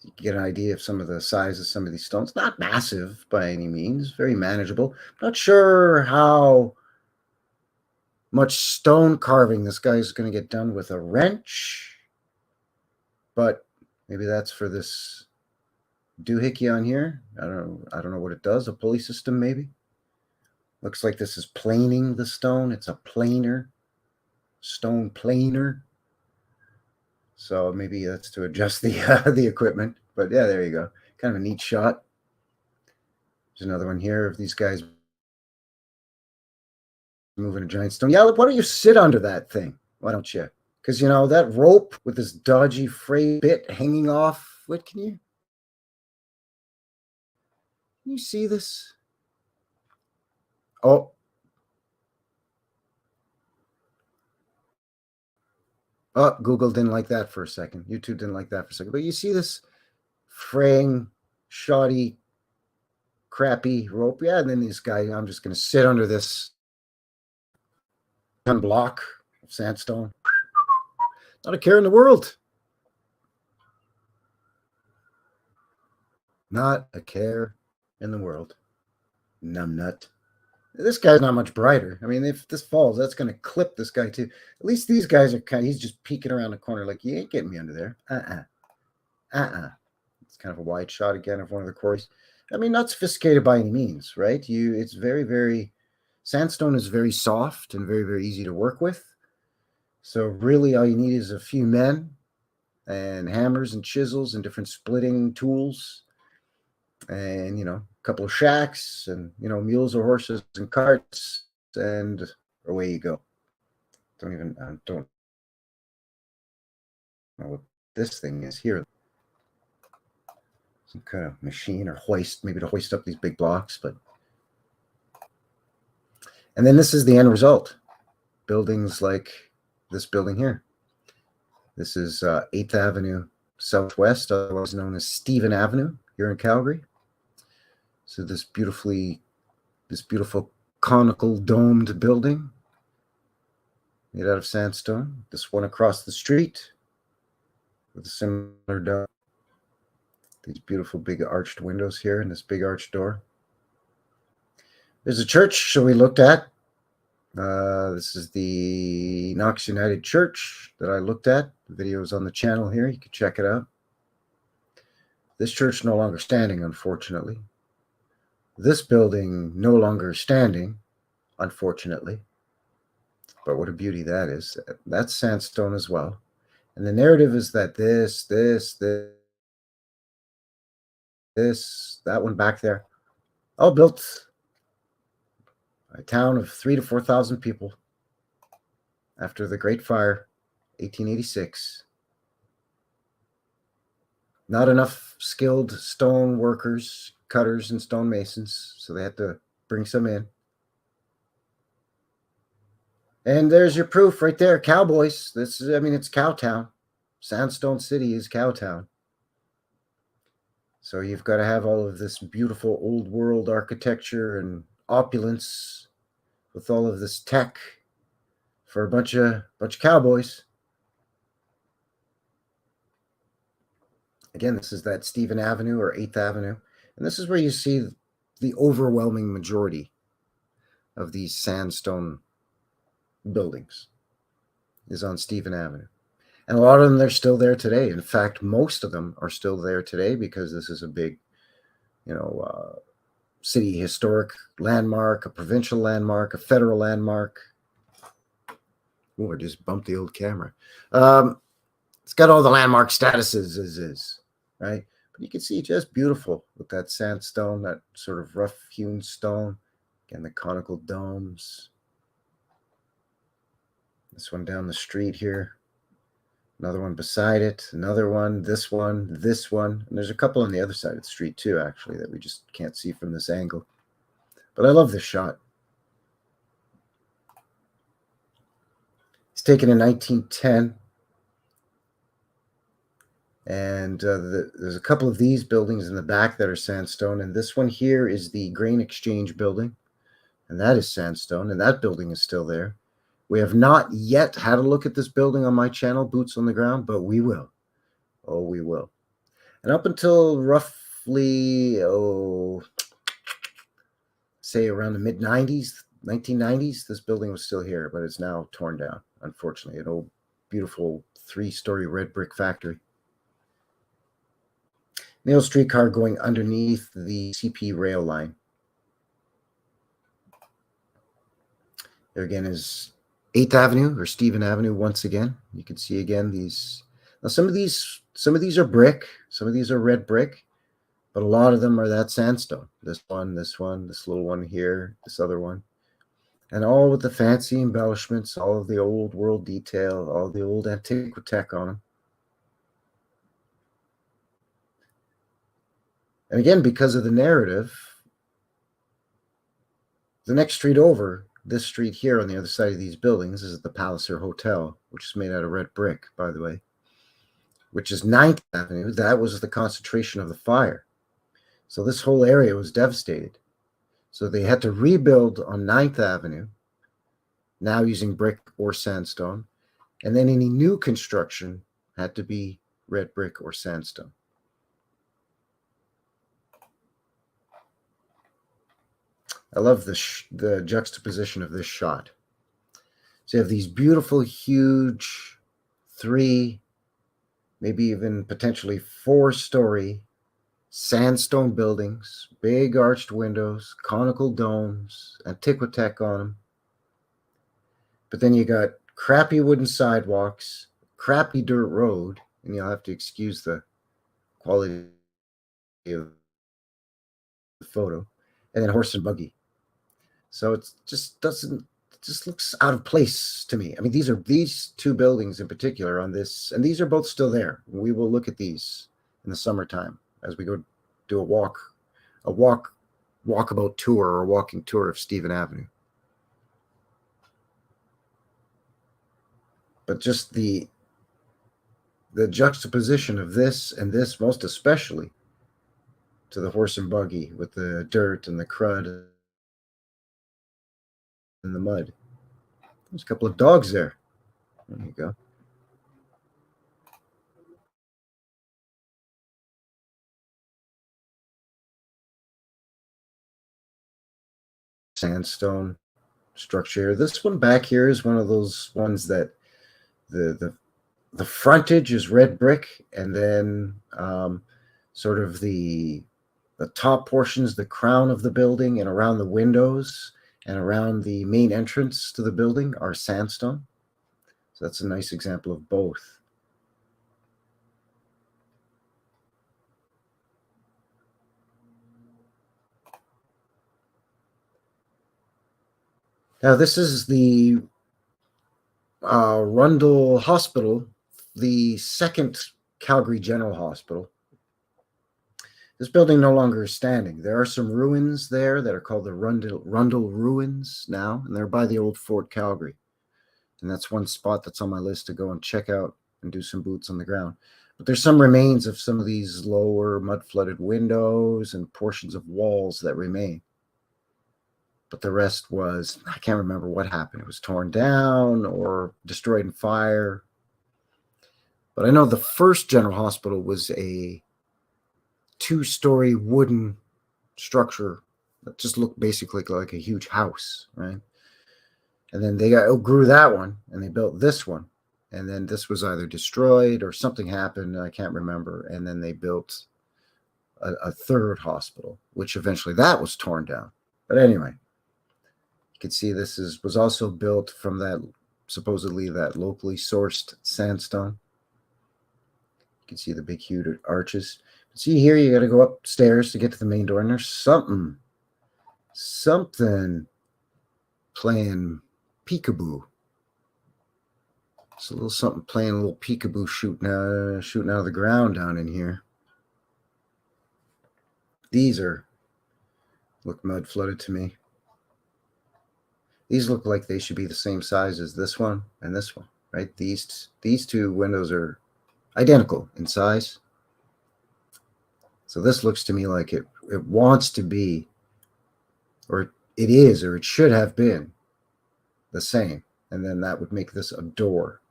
You can get an idea of some of the size of some of these stones. Not massive by any means, very manageable. Not sure how much stone carving this guy's going to get done with a wrench, but maybe that's for this doohickey on here. I don't know what it does. A pulley system, maybe. Looks like this is planing the stone. It's a planer, stone planer. So maybe that's to adjust the equipment. But yeah, there you go. Kind of a neat shot. There's another one here of these guys moving a giant stone. Yeah, why don't you sit under that thing? Why don't you? Because, that rope with this dodgy freight bit hanging off. What can you see this? Oh. Oh, Google didn't like that for a second. YouTube didn't like that for a second. But you see this fraying, shoddy, crappy rope? Yeah, and then this guy, I'm just going to sit under this ton block of sandstone. Not a care in the world. Not a care in the world. Numbnut. This guy's not much brighter. I mean, if this falls, that's going to clip this guy too. At least these guys are he's just peeking around the corner like, you ain't getting me under there. It's kind of a wide shot again of one of the quarries. I mean, not sophisticated by any means, right? It's very, very, sandstone is very soft and very, very easy to work with. So really all you need is a few men and hammers and chisels and different splitting tools and, a couple of shacks and, mules or horses and carts, and away you go. Don't know what this thing is here. Some kind of machine or hoist, maybe to hoist up these big blocks, and then this is the end result. Buildings like this building here. This is 8th Avenue Southwest, otherwise known as Stephen Avenue here in Calgary. So this beautiful conical domed building made out of sandstone. This one across the street with a similar dome. These beautiful big arched windows here and this big arched door. There's a church that we looked at. This is the Knox United Church that I looked at. The video is on the channel here. You can check it out. This church no longer standing, unfortunately. This building no longer standing, unfortunately. But what a beauty that is. That's sandstone as well. And the narrative is that that one back there, all built a town of 3,000 to 4,000 people after the Great Fire, 1886. Not enough skilled stone workers, cutters, and stonemasons, so they had to bring some in. And there's your proof right there, cowboys. This is, I mean, it's Cowtown. Sandstone City is Cowtown. So you've got to have all of this beautiful old world architecture and opulence with all of this tech for a bunch of cowboys. Again, this is that Stephen Avenue or 8th Avenue. And this is where you see the overwhelming majority of these sandstone buildings is on Stephen Avenue. And a lot of them, they're still there today. In fact, most of them are still there today because this is a big, city historic landmark, a provincial landmark, a federal landmark. Oh, I just bumped the old camera. It's got all the landmark statuses as is, right? But you can see just beautiful with that sandstone, that sort of rough hewn stone. Again, the conical domes. This one down the street here. Another one beside it. Another one, this one, this one. And there's a couple on the other side of the street too, actually, that we just can't see from this angle. But I love this shot. It's taken in 1910. And there's a couple of these buildings in the back that are sandstone. And this one here is the Grain Exchange building. And that is sandstone. And that building is still there. We have not yet had a look at this building on my channel, Boots on the Ground, but we will. Oh, we will. And up until roughly, say around the mid-90s, 1990s, this building was still here, but it's now torn down, unfortunately. An old, beautiful 3-story red brick factory. Mail streetcar going underneath the CP rail line. There again is 8th Avenue or Stephen Avenue once again. You can see again these. Now some of these are brick, some of these are red brick, but a lot of them are that sandstone. This one, this little one here, this other one. And all with the fancy embellishments, all of the old world detail, all the old antiquitech on them. And again, because of the narrative, the next street over, this street here on the other side of these buildings, is the Palliser Hotel, which is made out of red brick, by the way, which is 9th Avenue. That was the concentration of the fire. So this whole area was devastated. So they had to rebuild on 9th Avenue, now using brick or sandstone. And then any new construction had to be red brick or sandstone. I love the juxtaposition of this shot. So you have these beautiful, huge 3, maybe even potentially 4-story sandstone buildings, big arched windows, conical domes, antiquitech on them. But then you got crappy wooden sidewalks, crappy dirt road, and you'll have to excuse the quality of the photo, and then horse and buggy. So it just looks out of place to me. I mean, these 2 buildings in particular on this, and these are both still there. We will look at these in the summertime as we go do a walkabout tour or walking tour of Stephen Avenue. But just the juxtaposition of this and this, most especially to the horse and buggy with the dirt and the crud and the mud. There's a couple of dogs there. There you go. Sandstone structure. This one back here is one of those ones that the frontage is red brick, and then sort of the top portions, the crown of the building, and around the windows and around the main entrance to the building are sandstone. So that's a nice example of both. Now this is the Rundle Hospital, the second Calgary General Hospital. This building no longer is standing. There are some ruins there that are called the Rundle Ruins now, and they're by the old Fort Calgary. And that's one spot that's on my list to go and check out and do some boots on the ground. But there's some remains of some of these lower mud-flooded windows and portions of walls that remain. But the rest was, I can't remember what happened. It was torn down or destroyed in fire. But I know the first General Hospital was a 2-story wooden structure that just looked basically like a huge house, right? And then they outgrew that one and they built this one. And then this was either destroyed or something happened. I can't remember. And then they built a third hospital, which eventually that was torn down. But anyway, you can see this was also built from that, supposedly that locally sourced sandstone. You can see the big huge arches. See here, you got to go upstairs to get to the main door, and there's something playing peekaboo. It's a little something playing a little peekaboo shooting out of the ground down in here. These look mud flooded to me. These look like they should be the same size as this one and this one, right? These two windows are identical in size. So this looks to me like it wants to be, or it is, or it should have been the same. And then that would make this a door.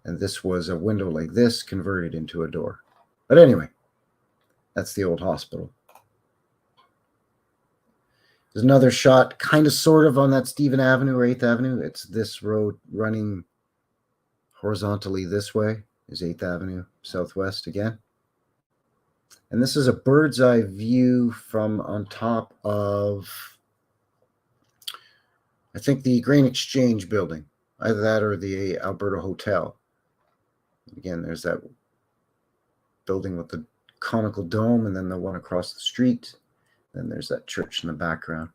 And this was a window like this converted into a door. But anyway, that's the old hospital. There's another shot, kind of sort of on that Stephen Avenue or 8th Avenue. It's this road running horizontally this way is 8th Avenue Southwest again. And this is a bird's eye view from on top of, I think, the Grain Exchange building. Either that or the Alberta Hotel. Again, there's that building with the conical dome, and then the one across the street. Then there's that church in the background.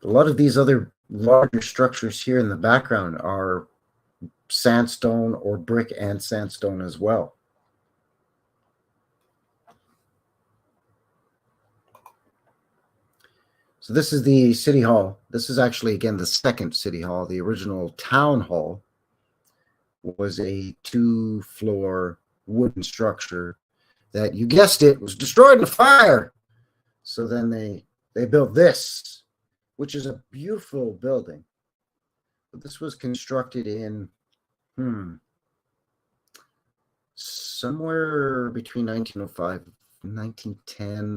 A lot of these other larger structures here in the background are sandstone or brick and sandstone as well. So this is the City Hall. This is actually, again, the second City Hall. The original Town Hall was a 2-floor wooden structure that, you guessed it, was destroyed in a fire. So then they built this, which is a beautiful building. But this was constructed in somewhere between 1905 and 1910.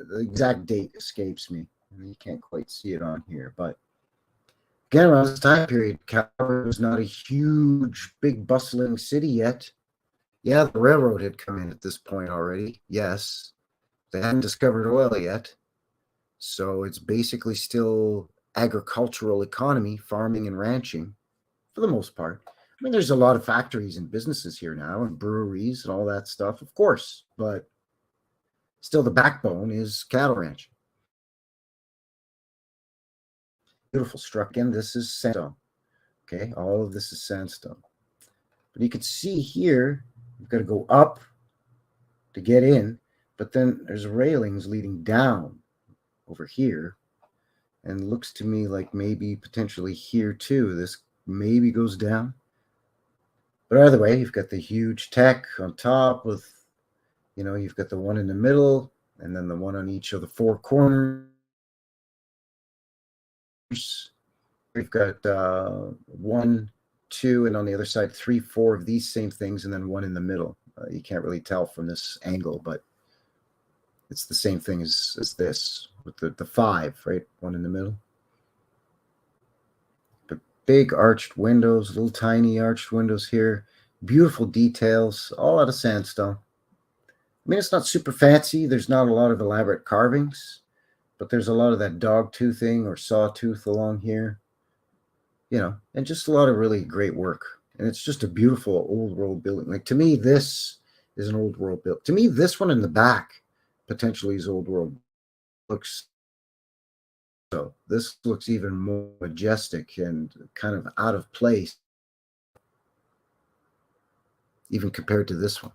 The exact date escapes me. You can't quite see it on here, but again, around this time period, Calgary was not a huge, big, bustling city yet. Yeah, the railroad had come in at this point already. Yes, they hadn't discovered oil yet. So it's basically still agricultural economy, farming and ranching for the most part. I mean, there's a lot of factories and businesses here now and breweries and all that stuff, of course, but still the backbone is cattle ranching. Beautiful structure. Again, this is sandstone. Okay, all of this is sandstone. But you can see here, you've got to go up to get in, but then there's railings leading down over here, and looks to me like maybe potentially here too. This maybe goes down. But either way, you've got the huge tech on top with, you've got the one in the middle and then the one on each of the 4 corners. We've got 1, 2, and on the other side, 3, 4 of these same things, and then one in the middle. You can't really tell from this angle, but it's the same thing as this with the 5, right? One in the middle. But big arched windows, little tiny arched windows here. Beautiful details, all out of sandstone. I mean, it's not super fancy. There's not a lot of elaborate carvings, but there's a lot of that dog toothing or sawtooth along here, and just a lot of really great work. And it's just a beautiful old world building. Like, to me, this is an old world build. To me, this one in the back potentially is old world. So this looks even more majestic and kind of out of place, even compared to this one.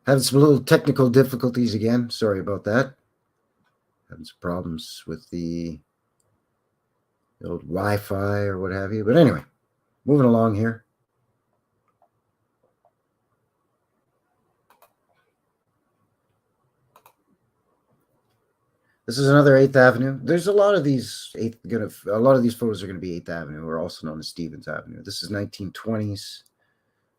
Having some little technical difficulties again. Sorry about that. Having some problems with the old Wi-Fi or what have you. But anyway, moving along here. This is another 8th Avenue. There's a lot of these a lot of these photos are going to be 8th Avenue, or also known as Stevens Avenue. This is 1920s.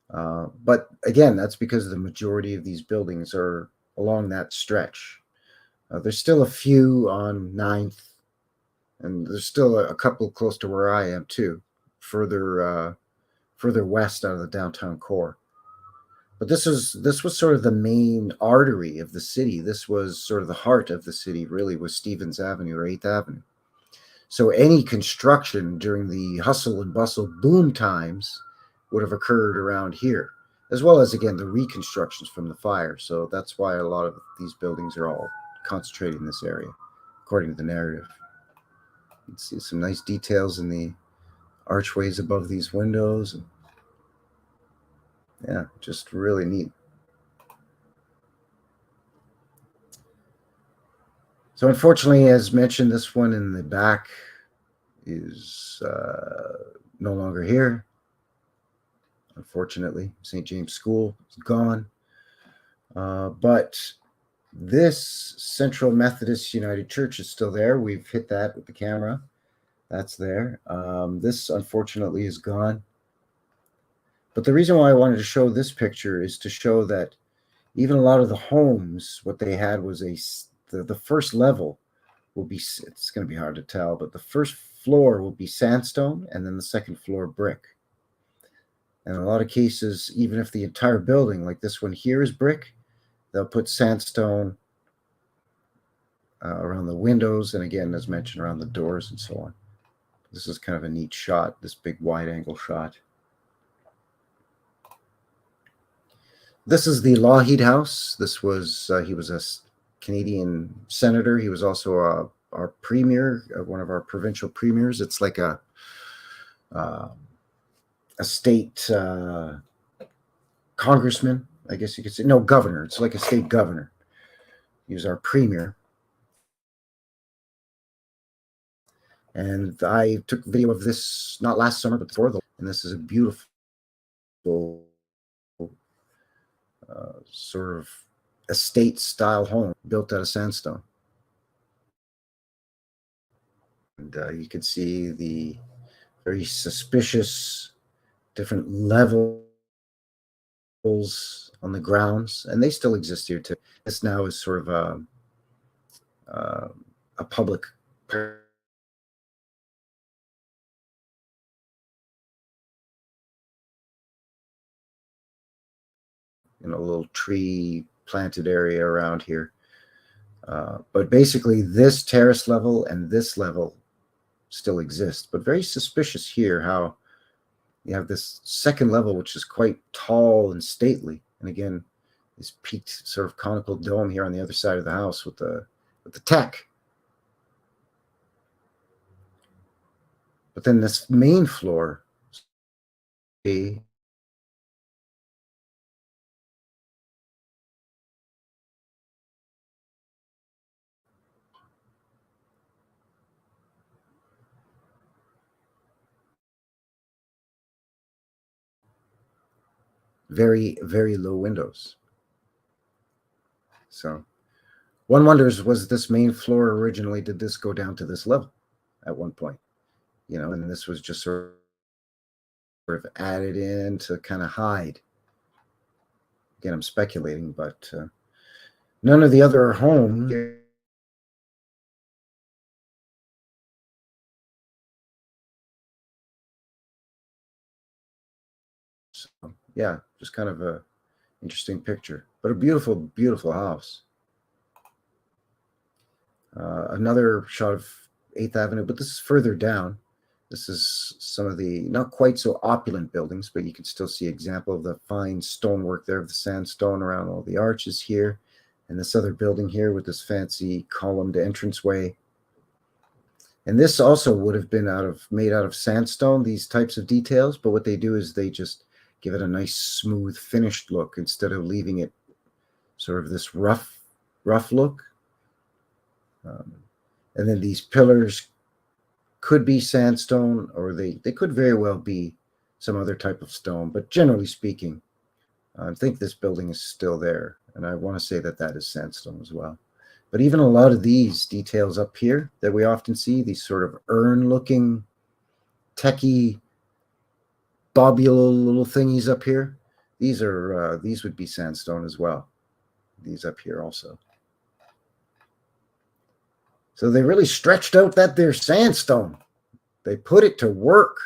But again, that's because the majority of these buildings are along that stretch. There's still a few on 9th, and there's still a couple close to where I am too, further west out of the downtown core. But this was sort of the main artery of the city. This was sort of the heart of the city, really, was Stevens Avenue or 8th Avenue. So any construction during the hustle and bustle boom times would have occurred around here, as well as, again, the reconstructions from the fire. So that's why a lot of these buildings are all concentrated in this area, according to the narrative. You can see some nice details in the archways above these windows. Yeah, just really neat. So unfortunately, as mentioned, this one in the back is no longer here. Unfortunately, St. James School is gone. But this Central Methodist United Church is still there. We've hit that with the camera. That's there. This, unfortunately, is gone. But the reason why I wanted to show this picture is to show that even a lot of the homes, what they had was the first level will be, it's going to be hard to tell, but the first floor will be sandstone, and then the second floor brick. And in a lot of cases, even if the entire building, like this one here, is brick, they'll put sandstone around the windows, and again, as mentioned, around the doors and so on. This is kind of a neat shot, this big wide angle shot. This is the Lougheed House. This was, he was a Canadian senator. He was also our premier, one of our provincial premiers. It's like a state congressman, I guess you could say. No, governor. It's like a state governor. He was our premier. And I took video of this not last summer, but before, and this is a beautiful sort of estate style home built out of sandstone. And you can see the very suspicious different levels on the grounds, and they still exist here too. This now is sort of a public a little tree planted area around here. But basically this terrace level and this level still exist, but very suspicious here how you have this second level, which is quite tall and stately. And again, this peaked sort of conical dome here on the other side of the house with the tech. But then this main floor, very, very low windows. So one wonders, was this main floor originally, did this go down to this level at one point? You know, and this was just sort of added in to kind of hide. Again, I'm speculating, but none of the other homes so, yeah, just kind of a interesting picture, but a beautiful, beautiful house. Another shot of 8th Avenue, but this is further down. This is some of the not quite so opulent buildings, but you can still see example of the fine stonework there of the sandstone around all the arches here. And this other building here with this fancy columned entranceway. And this also would have been made out of sandstone, these types of details, but what they do is they just give it a nice smooth finished look instead of leaving it sort of this rough look. And then these pillars could be sandstone, or they could very well be some other type of stone. But generally speaking, I think this building is still there, and I want to say that that is sandstone as well. But even a lot of these details up here that we often see, these sort of urn-looking, techie, bobule little thingies up here, these would be sandstone as well. These up here also. So they really stretched out that there sandstone. They put it to work.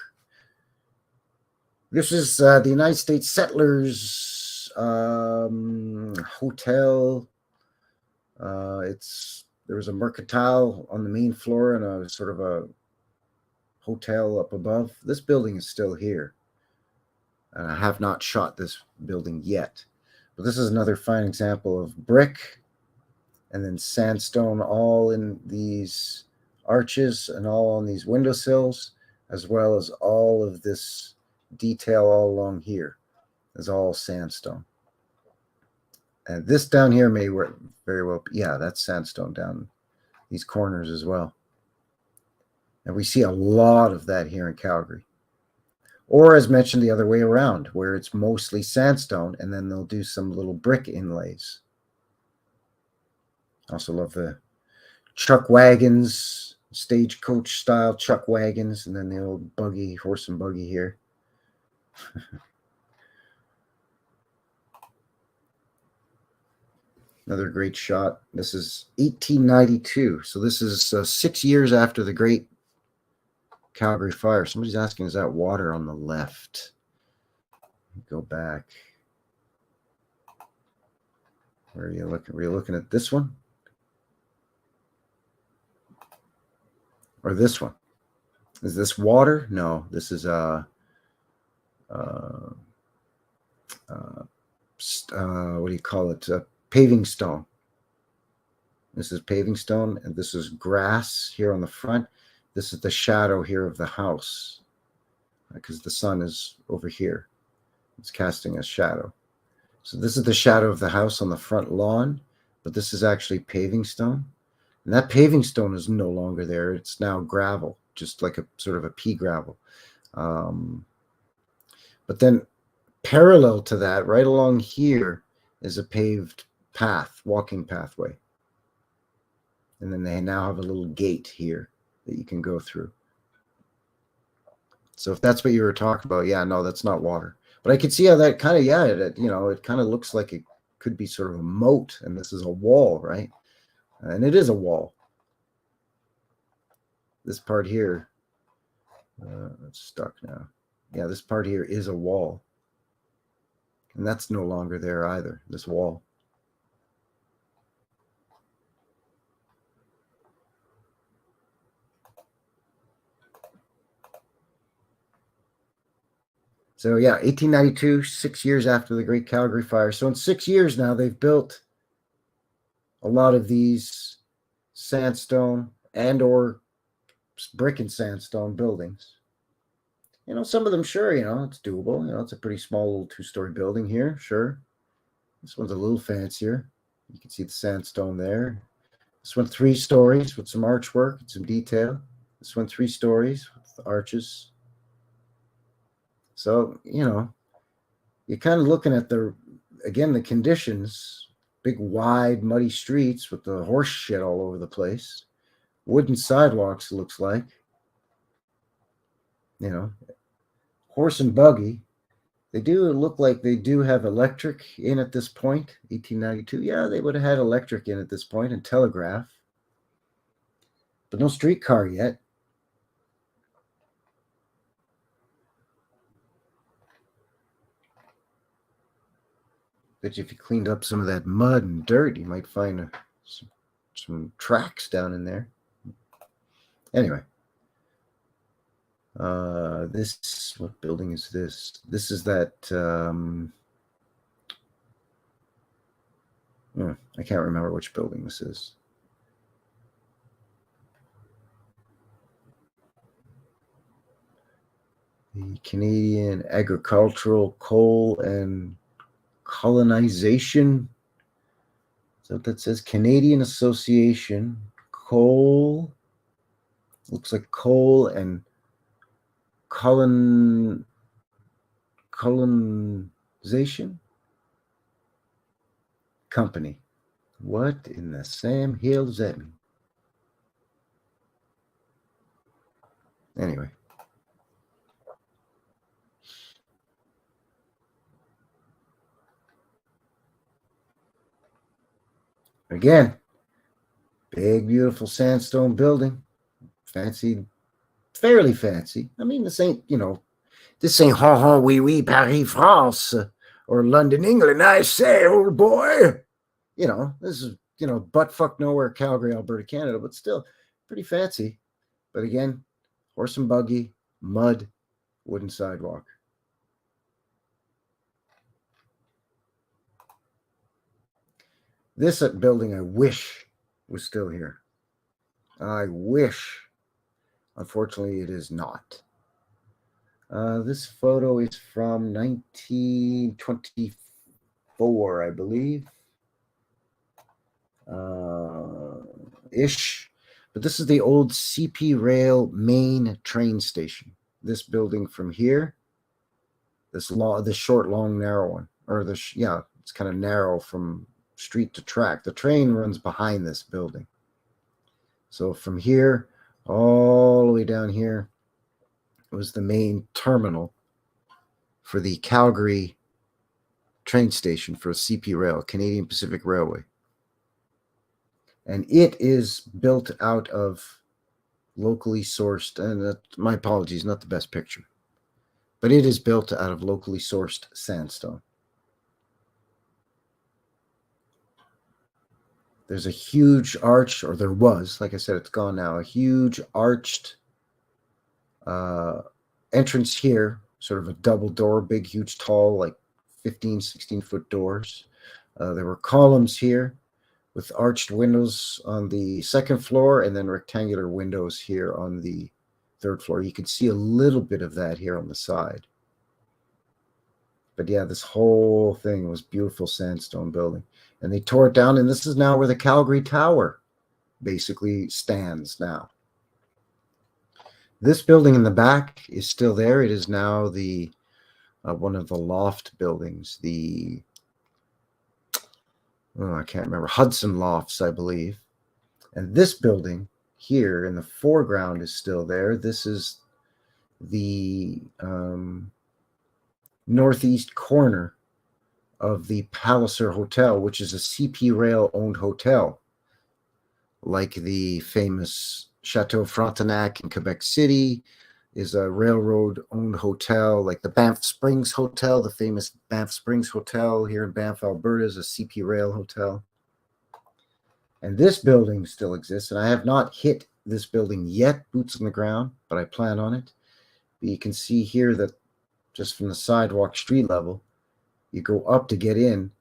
This is the United States Settlers Hotel. There was a mercantile on the main floor and a sort of a hotel up above. This building is still here. And I have not shot this building yet. But this is another fine example of brick and then sandstone all in these arches and all on these windowsills, as well as all of this detail all along here is all sandstone. And this down here may very well, yeah, that's sandstone down these corners as well. And we see a lot of that here in Calgary. Or as mentioned, the other way around, where it's mostly sandstone and then they'll do some little brick inlays. Also love the chuck wagons, stagecoach style chuck wagons, and then the old buggy, horse and buggy here. Another great shot. This is 1892. So this is 6 years after the Great Calgary Fire. Somebody's asking, is that water on the left? Go back. Where are you looking? Were you looking at this one? Or this one? Is this water? No, this is what do you call it? Paving stone. This is paving stone, and this is grass here on the front. This is the shadow here of the house, because the sun is over here. It's casting a shadow. So this is the shadow of the house on the front lawn, but this is actually paving stone. And that paving stone is no longer there. It's now gravel, just like a sort of a pea gravel. But then parallel to that, right along here, is a paved path, walking pathway. And then they now have a little gate here that you can go through. So if that's what you were talking about, yeah, no, that's not water. But I could see how that kind of, yeah, it kind of looks like it could be sort of a moat, and this is a wall, right? And it is a wall. This part here, it's stuck now. Yeah, this part here is a wall. And that's no longer there either, this wall. So yeah, 1892, 6 years after the Great Calgary Fire. So in 6 years now, they've built a lot of these sandstone and or brick and sandstone buildings. Some of them, sure, it's doable. It's a pretty small little 2-story building here, sure. This one's a little fancier. You can see the sandstone there. This one 3 stories with some archwork and some detail. This one 3 stories with the arches. So, you're kind of looking at the conditions, big, wide, muddy streets with the horse shit all over the place. Wooden sidewalks, it looks like. Horse and buggy. They do look like they do have electric in at this point, 1892. Yeah, they would have had electric in at this point and telegraph. But no streetcar yet. Bet you if you cleaned up some of that mud and dirt, you might find some tracks down in there. Anyway. What building is this? This is that, I can't remember which building this is. The Canadian Agricultural Coal and Colonization So that says Canadian Association Coal. Looks like coal and colonization company. What in the Sam Hill does that mean? Anyway. Again, big, beautiful sandstone building. Fancy, fairly fancy. I mean, this ain't, this ain't ha ha wee wee Paris, France, or London, England. I say, old boy. This is, butt fuck nowhere, Calgary, Alberta, Canada, but still pretty fancy. But again, horse and buggy, mud, wooden sidewalk. This building, I wish was still here. I wish. Unfortunately, it is not. This photo is from 1924, I believe. Ish. But this is the old CP Rail main train station. This building from here, this short, long, narrow one, or it's kind of narrow from street to track. The train runs behind this building. So from here all the way down here was the main terminal for the Calgary train station for CP Rail, Canadian Pacific Railway. And it is built out of locally sourced, and my apologies, not the best picture, but it is built out of locally sourced sandstone. There's a huge arch, or there was, like I said, it's gone now, a huge arched entrance here, sort of a double door, big, huge, tall, like 15, 16-foot doors. There were columns here with arched windows on the second floor and then rectangular windows here on the third floor. You can see a little bit of that here on the side. But yeah, this whole thing was beautiful sandstone building. And they tore it down, and this is now where the Calgary Tower basically stands now. This building in the back is still there. It is now the one of the loft buildings, I can't remember, Hudson Lofts, I believe. And this building here in the foreground is still there. This is the northeast corner of the Palliser Hotel, which is a CP Rail owned hotel, like the famous Chateau Frontenac in Quebec City is a railroad owned hotel, like the Banff Springs Hotel, the famous Banff Springs Hotel here in Banff, Alberta, is a CP Rail hotel. And this building still exists, and I have not hit this building yet, boots on the ground, but I plan on it. But you can see here that just from the sidewalk street level, you go up to get in,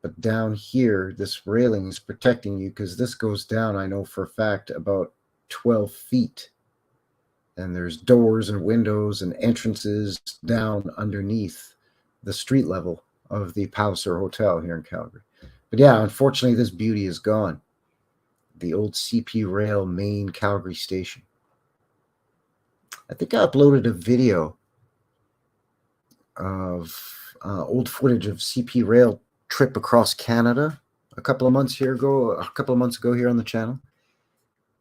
but down here, this railing is protecting you because this goes down, I know for a fact, about 12 feet. And there's doors and windows and entrances down underneath the street level of the Palliser Hotel here in Calgary. But yeah, unfortunately, this beauty is gone. The old CP Rail main Calgary station. I think I uploaded a video of old footage of CP Rail trip across Canada a couple of months ago here on the channel.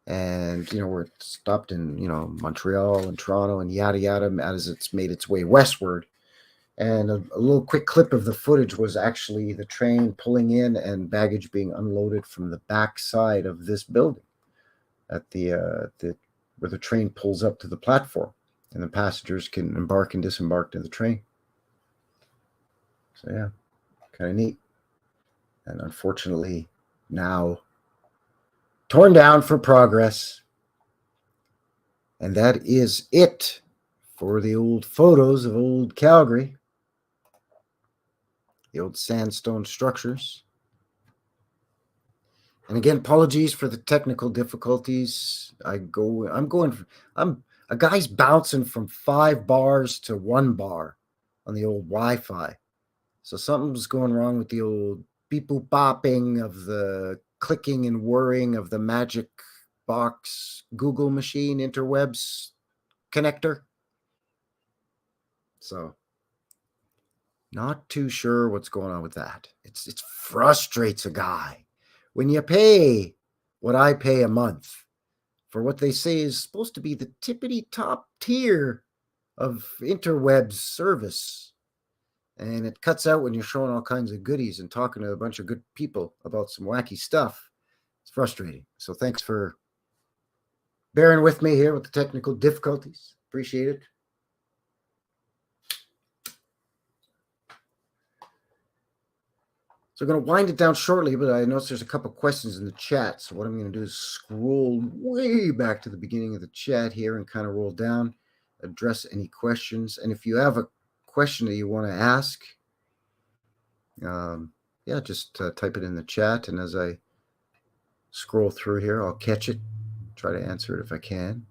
And, we're stopped in, Montreal and Toronto and yada, yada, as it's made its way westward. And a little quick clip of the footage was actually the train pulling in and baggage being unloaded from the back side of this building at where the train pulls up to the platform and the passengers can embark and disembark to the train. So yeah, kind of neat. And unfortunately now torn down for progress. And that is it for the old photos of old Calgary. The old sandstone structures. And again, apologies for the technical difficulties. A guy's bouncing from 5 bars to 1 bar on the old Wi-Fi. So something's going wrong with the old people bopping, of the clicking and whirring of the magic box Google machine interwebs connector. So not too sure what's going on with that. It frustrates a guy when you pay what I pay a month for what they say is supposed to be the tippity top tier of interwebs service. And it cuts out when you're showing all kinds of goodies and talking to a bunch of good people about some wacky stuff. It's frustrating. So thanks for bearing with me here with the technical difficulties. Appreciate it. So I'm going to wind it down shortly, but I noticed there's a couple questions in the chat. So what I'm going to do is scroll way back to the beginning of the chat here and kind of roll down, address any questions. And if you have a question that you want to ask, just type it in the chat. And as I scroll through here, I'll catch it, try to answer it if I can.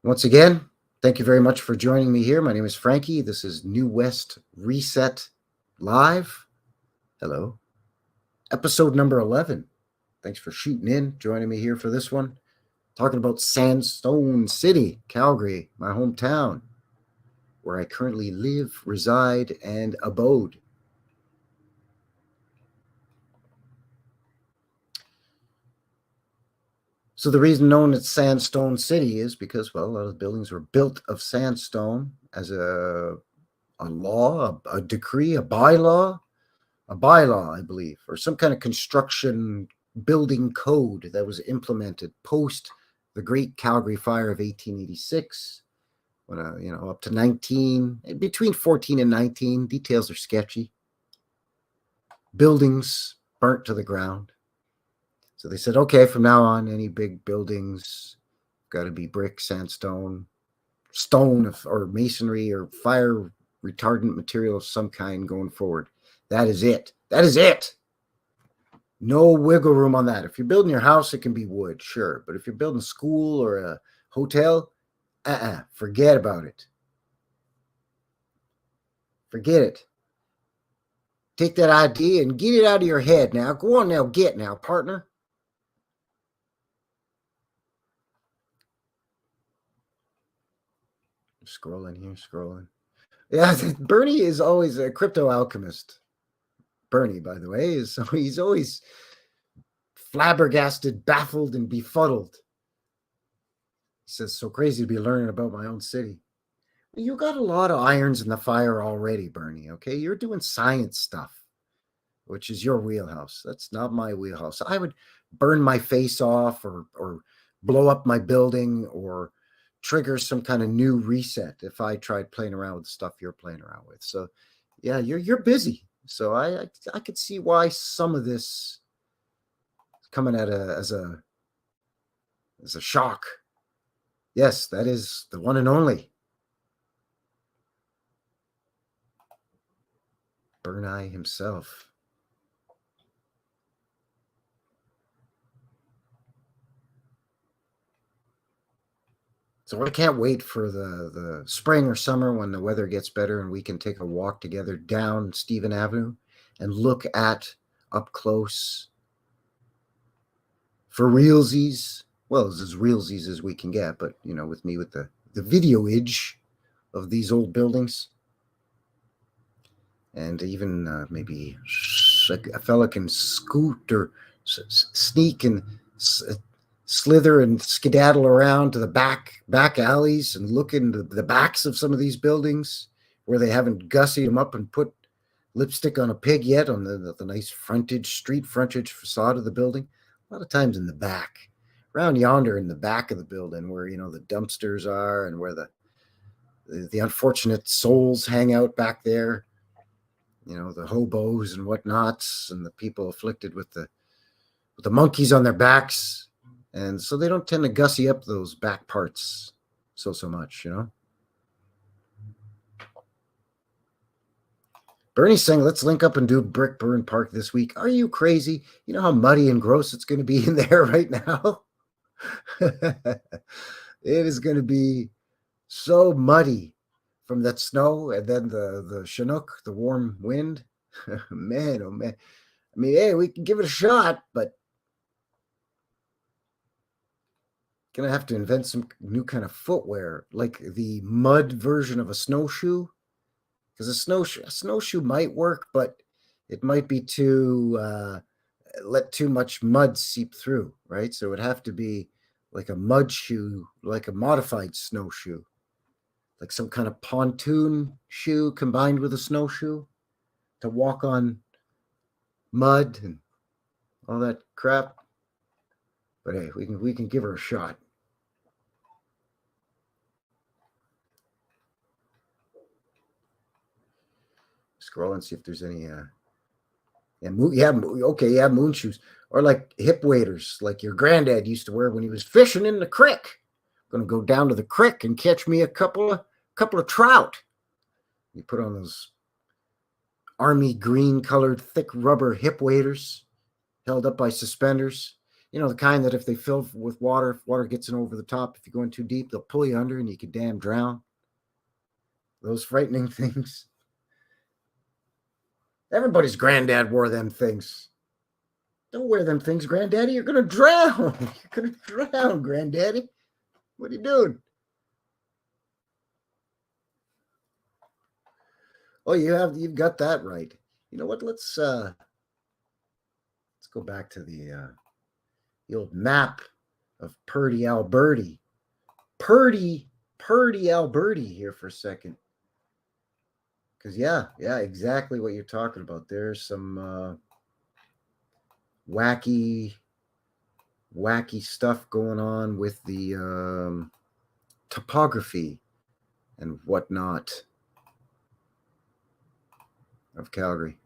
Once again, thank you very much for joining me here. My name is Frankie. This is New West Reset Live. Hello. Episode number 11. Thanks for shooting in, joining me here for this one. Talking about Sandstone City, Calgary, my hometown, where I currently live, reside, and abode. So the reason known as Sandstone City is because, well, a lot of the buildings were built of sandstone as a law, a decree, a bylaw, I believe, or some kind of construction building code that was implemented post the Great Calgary Fire of 1886, when up to between 14 and 19, details are sketchy. Buildings burnt to the ground. So they said, okay, from now on, any big buildings got to be brick, sandstone, stone, or masonry, or fire retardant material of some kind going forward. That is it. That is it. No wiggle room on that. If you're building your house, it can be wood, sure. But if you're building a school or a hotel, forget about it. Forget it. Take that idea and get it out of your head now. Go on now, get now, partner. Scrolling here, scrolling. Yeah, Bernie is always a crypto alchemist. Bernie, by the way, he's always flabbergasted, baffled, and befuddled. He says, so crazy to be learning about my own city. You got a lot of irons in the fire already, Bernie, okay? You're doing science stuff, which is your wheelhouse. That's not my wheelhouse. I would burn my face off or blow up my building or trigger some kind of new reset if I tried playing around with the stuff you're playing around with. So, yeah, you're busy. So I could see why some of this is coming at as a shock. Yes, that is the one and only Bernie himself. So I can't wait for the spring or summer when the weather gets better and we can take a walk together down Stephen Avenue and look at up close for realsies. Well, as realsies as we can get, but with me with the video-age of these old buildings. And even maybe a fella can scoot or sneak and slither and skedaddle around to the back alleys and look into the backs of some of these buildings where they haven't gussied them up and put lipstick on a pig yet on the nice street frontage facade of the building. A lot of times in the back, around yonder in the back of the building where the dumpsters are and where the unfortunate souls hang out back there. The hobos and whatnots and the people afflicted with the monkeys on their backs. And so they don't tend to gussy up those back parts so much, Bernie's saying, let's link up and do Brick Burn Park this week. Are you crazy? You know how muddy and gross it's going to be in there right now? It is going to be so muddy from that snow and then the Chinook, the warm wind. Man, oh man. I mean, hey, we can give it a shot, but gonna have to invent some new kind of footwear, like the mud version of a snowshoe. Because a snowshoe might work, but it might be too let too much mud seep through, right? So it would have to be like a mud shoe, like a modified snowshoe, like some kind of pontoon shoe combined with a snowshoe to walk on mud and all that crap. But hey, we can give her a shot. Scroll and see if there's any moon shoes or like hip waders, like your granddad used to wear when he was fishing in the creek. I'm gonna go down to the creek and catch me a couple of trout. You put on those army green colored thick rubber hip waders held up by suspenders. You know, the kind that if they fill with water, if water gets in over the top, if you go in too deep, they'll pull you under and you could damn drown. Those frightening things. Everybody's granddad wore them things. Don't wear them things, Granddaddy. You're going to drown. You're going to drown, Granddaddy. What are you doing? Oh, you've got that right. You know what? Let's go back to the old map of Purdy, Alberta. Purdy, Alberta here for a second. Because yeah, exactly what you're talking about. There's some wacky stuff going on with the topography and whatnot of Calgary.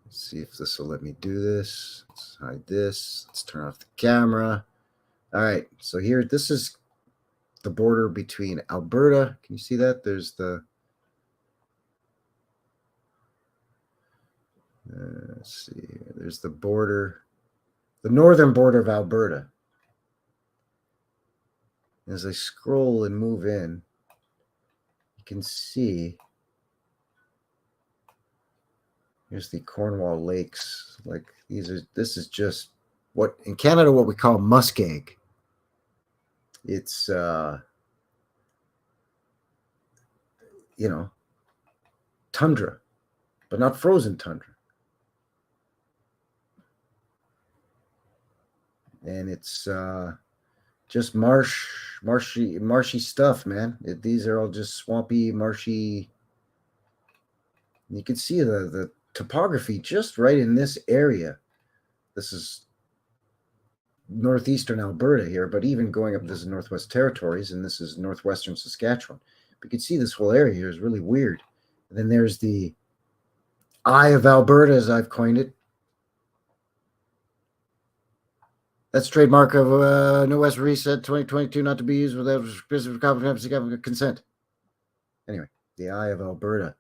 Let's see if this will let me do this. Let's hide this. Let's turn off the camera. All right, so here, this is the border between Alberta. Can you see that? There's the let's see. There's the border, the northern border of Alberta. As I scroll and move in, you can see here's the Cornwall Lakes. Like this is just what in Canada what we call muskeg. It's tundra, but not frozen tundra. And it's just marshy stuff, man. These are all just swampy, marshy. You can see the topography just right in this area. This is northeastern Alberta here, but even going up, this is Northwest Territories, and this is northwestern Saskatchewan. But you can see this whole area here is really weird. And then there's the Eye of Alberta, as I've coined it. That's trademark of New West Reset 2022, not to be used without specific comprehensive consent. Anyway, the Eye of Alberta,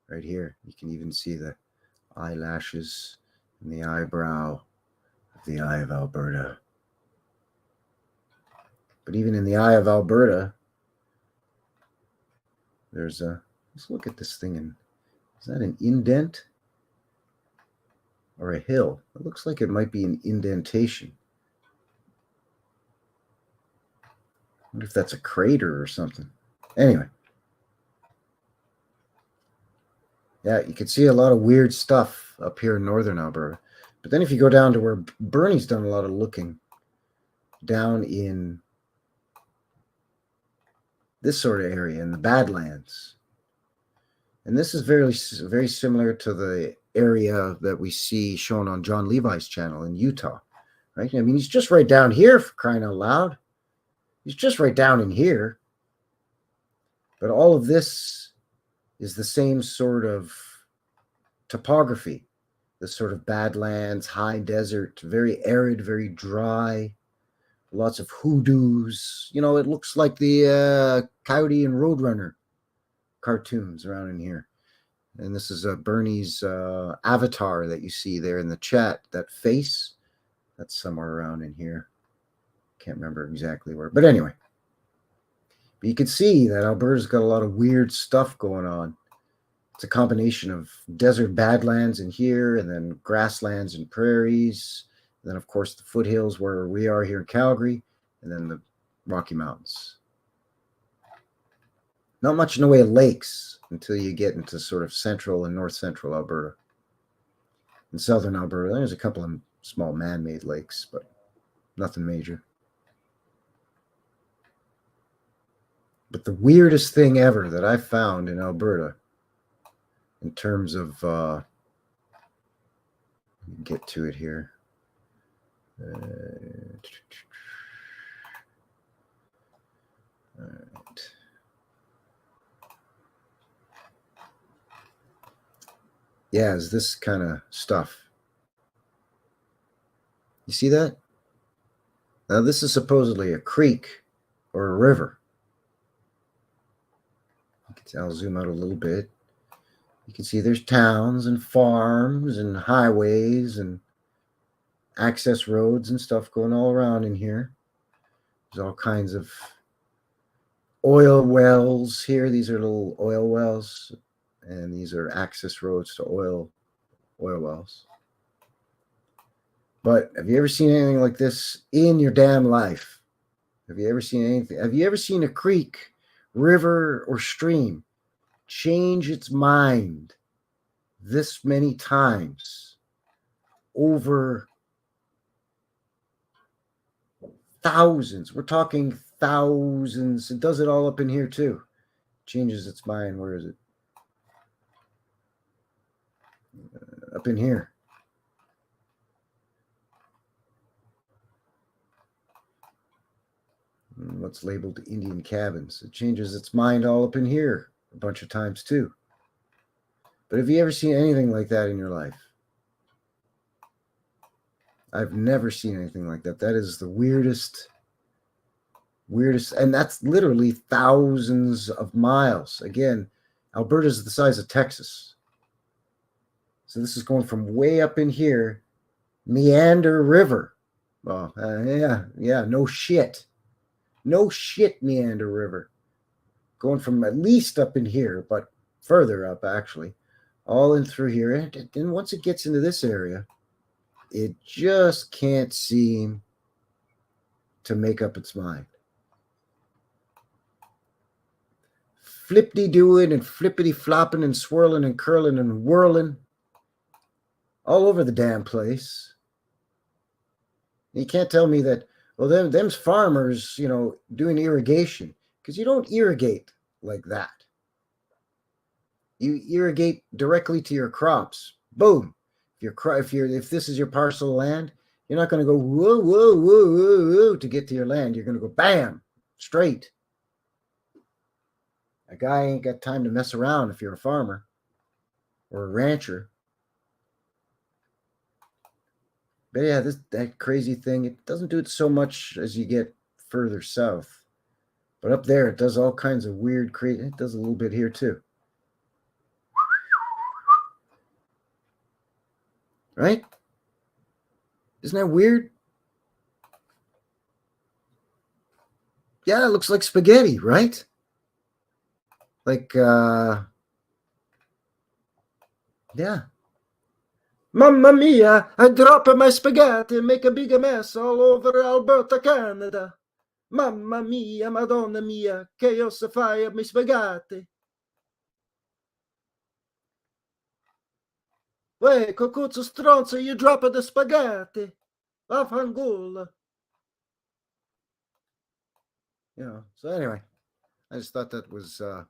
right here. You can even see the eyelashes and the eyebrow of the Eye of Alberta. But even in the Eye of Alberta, there's a. Let's look at this thing. Is that an indent or a hill? It looks like it might be an indentation. I wonder if that's a crater or something. Anyway. Yeah, you can see a lot of weird stuff up here in northern Alberta. But then if you go down to where Bernie's done a lot of looking, down in this sort of area in the Badlands. And this is very, very similar to the area that we see shown on John Levi's channel in Utah, right? I mean, he's just right down here, for crying out loud. He's just right down in here. But all of this is the same sort of topography, this sort of Badlands, high desert, very arid, very dry, lots of hoodoos. You know, it looks like the Coyote and Roadrunner cartoons around in here. And this is Bernie's avatar that you see there in the chat, that face. That's somewhere around in here. Can't remember exactly where. But anyway. But you can see that Alberta's got a lot of weird stuff going on. It's a combination of desert badlands in here, and then grasslands and prairies. And then, of course, the foothills where we are here in Calgary, and then the Rocky Mountains. Not much in the way of lakes until you get into sort of central and north central Alberta. In southern Alberta, there's a couple of small man-made lakes, but nothing major. But the weirdest thing ever that I found in Alberta, in terms of, get to it here. All right. Yeah, is this kind of stuff. You see that? Now, this is supposedly a creek or a river. I'll zoom out a little bit. You can see there's towns and farms and highways and access roads and stuff going all around in here. There's all kinds of oil wells here. These are little oil wells, and these are access roads to oil wells. But have you ever seen anything like this in your damn life? Have you ever seen anything? Have you ever seen a creek, river, or stream change its mind this many times over thousands? We're talking thousands. It does it all up in here too. Changes its mind. Where is it? Up in here. What's labeled Indian cabins. It changes its mind all up in here a bunch of times too. But have you ever seen anything like that in your life? I've never seen anything like that. That is the weirdest, and that's literally thousands of miles. Again, Alberta is the size of Texas. So this is going from way up in here, Meander River. Well, yeah, no shit. No shit, Meander River. Going from at least up in here, but further up, actually. All in through here. And then once it gets into this area, it just can't seem to make up its mind. Flippity-doing and flippity-flopping and swirling and curling and whirling all over the damn place. You can't tell me that, well, them's farmers, doing irrigation, because you don't irrigate like that. You irrigate directly to your crops. Boom. If this is your parcel of land, you're not going to go whoa, whoa, whoa, whoa, whoa to get to your land. You're going to go bam, straight. A guy ain't got time to mess around if you're a farmer or a rancher. But yeah, that crazy thing, it doesn't do it so much as you get further south. But up there, it does all kinds of weird, crazy. It does a little bit here too. Right? Isn't that weird? Yeah, it looks like spaghetti, right? Like, yeah. Mamma mia, I drop my spaghetti and make a big mess all over Alberta, Canada. Mamma mia, Madonna mia, che io se fai a mi spaghetti. Uè, cocuzzo stronzo, you drop the spaghetti. Vaffanculo. So anyway, I just thought that was, I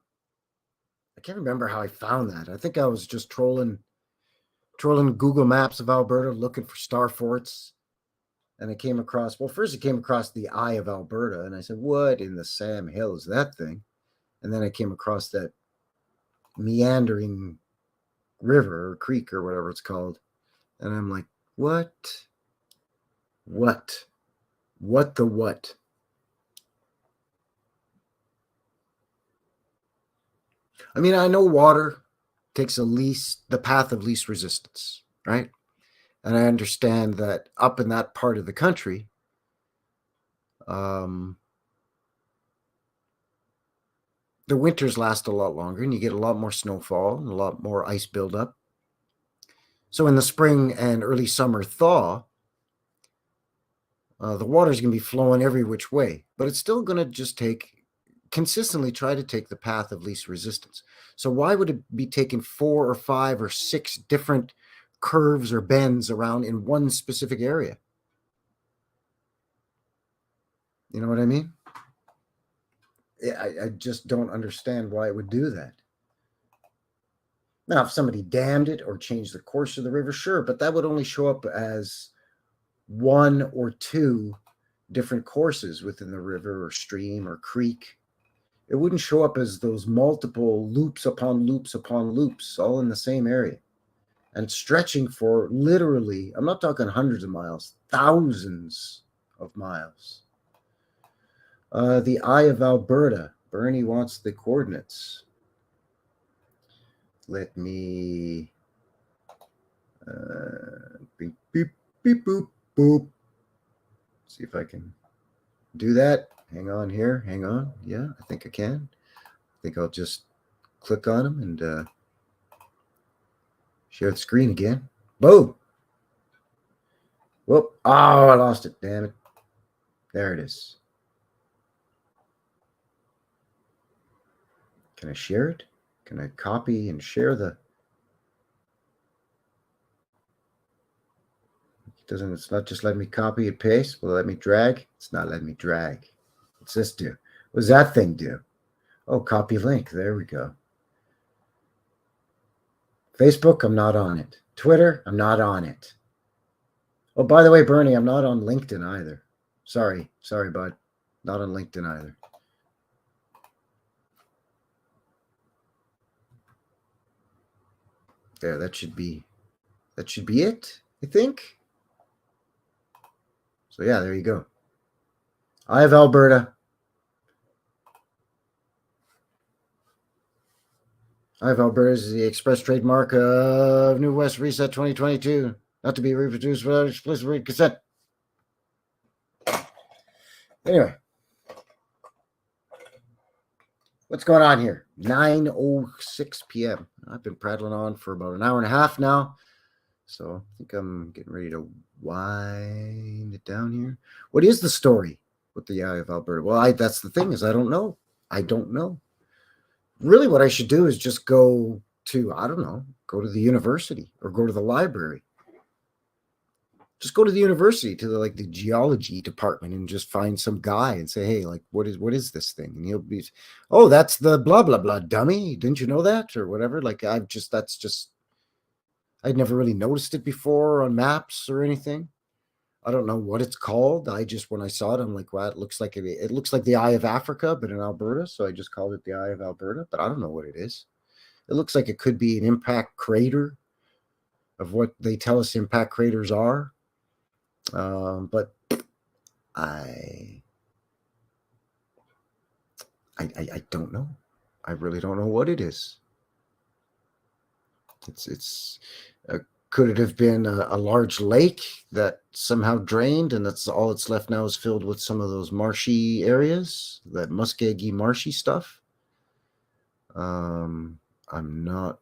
can't remember how I found that. I think I was just trolling Google Maps of Alberta looking for star forts. And I came across, first it came across the Eye of Alberta. And I said, what in the Sam Hill is that thing? And then I came across that meandering river or creek or whatever it's called. And I'm like, what? What the what? I mean, I know water takes the path of least resistance, right? And I understand that up in that part of the country, the winters last a lot longer and you get a lot more snowfall and a lot more ice buildup. So in the spring and early summer thaw, the water's going to be flowing every which way, but it's still going to just consistently try to take the path of least resistance. So why would it be taking 4 or 5 or 6 different curves or bends around in one specific area? You know what I mean? I just don't understand why it would do that. Now, if somebody dammed it or changed the course of the river, sure, but that would only show up as 1 or 2 different courses within the river or stream or creek. It wouldn't show up as those multiple loops upon loops upon loops, all in the same area. And stretching for literally, I'm not talking hundreds of miles, thousands of miles. The Eye of Alberta. Bernie wants the coordinates. Let me beep, beep, beep, boop, boop. See if I can do that. Hang on here. Hang on. Yeah, I think I can. I think I'll just click on them and share the screen again. Boom. Whoop. Oh, I lost it. Damn it. There it is. Can I share it? Can I copy and share the... It's not just letting me copy and paste. Will it let me drag? It's not letting me drag. What's this do? What does that thing do? Oh, copy link. There we go. Facebook, I'm not on it. Twitter, I'm not on it. Oh, by the way, Bernie, I'm not on LinkedIn either. Sorry, bud. Not on LinkedIn either. There, that should be it, I think. So yeah, there you go. Eye of Alberta. Eye of Alberta is the express trademark of New West Reset 2022, not to be reproduced without explicit written consent. Anyway, what's going on here? 9:06 p.m. I've been prattling on for about an hour and a half now, so I think I'm getting ready to wind it down here. What is the story with the Eye of Alberta? Well, that's the thing, is I don't know. Really, what I should do is just go to, I don't know, go to the university or go to the library. Just go to the university, to the geology department, and just find some guy and say, hey, what is this thing? And he'll be, oh, that's the blah blah blah, dummy. Didn't you know that, or whatever? I'd never really noticed it before on maps or anything. I don't know what it's called. When I saw it, I'm like, wow, it looks like the Eye of Africa, but in Alberta. So I just called it the Eye of Alberta, but I don't know what it is. It looks like it could be an impact crater of what they tell us impact craters are. But I don't know. I really don't know what it is. Could it have been a large lake that somehow drained, and that's all it's left now is filled with some of those marshy areas, that muskegee marshy stuff? I'm not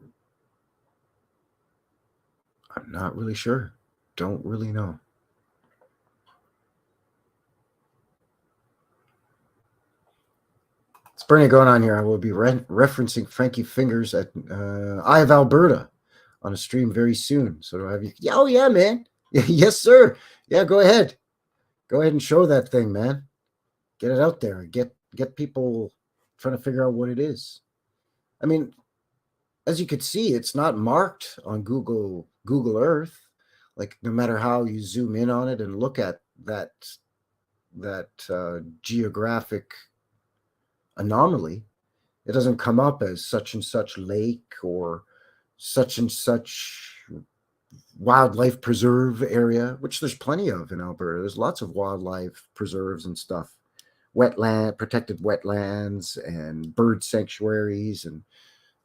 really sure. Don't really know. It's Bernie going on here. I will be referencing Frankie Fingers at Eye of Alberta on a stream very soon. So do I have you? Yeah, oh yeah, man. Yes, sir. Yeah, go ahead. Go ahead and show that thing, man. Get it out there. Get people trying to figure out what it is. I mean, as you could see, it's not marked on Google Earth. Like, no matter how you zoom in on it and look at that geographic anomaly, it doesn't come up as such and such lake or such and such wildlife preserve area, which there's plenty of in Alberta. There's lots of wildlife preserves and stuff, protected wetlands and bird sanctuaries and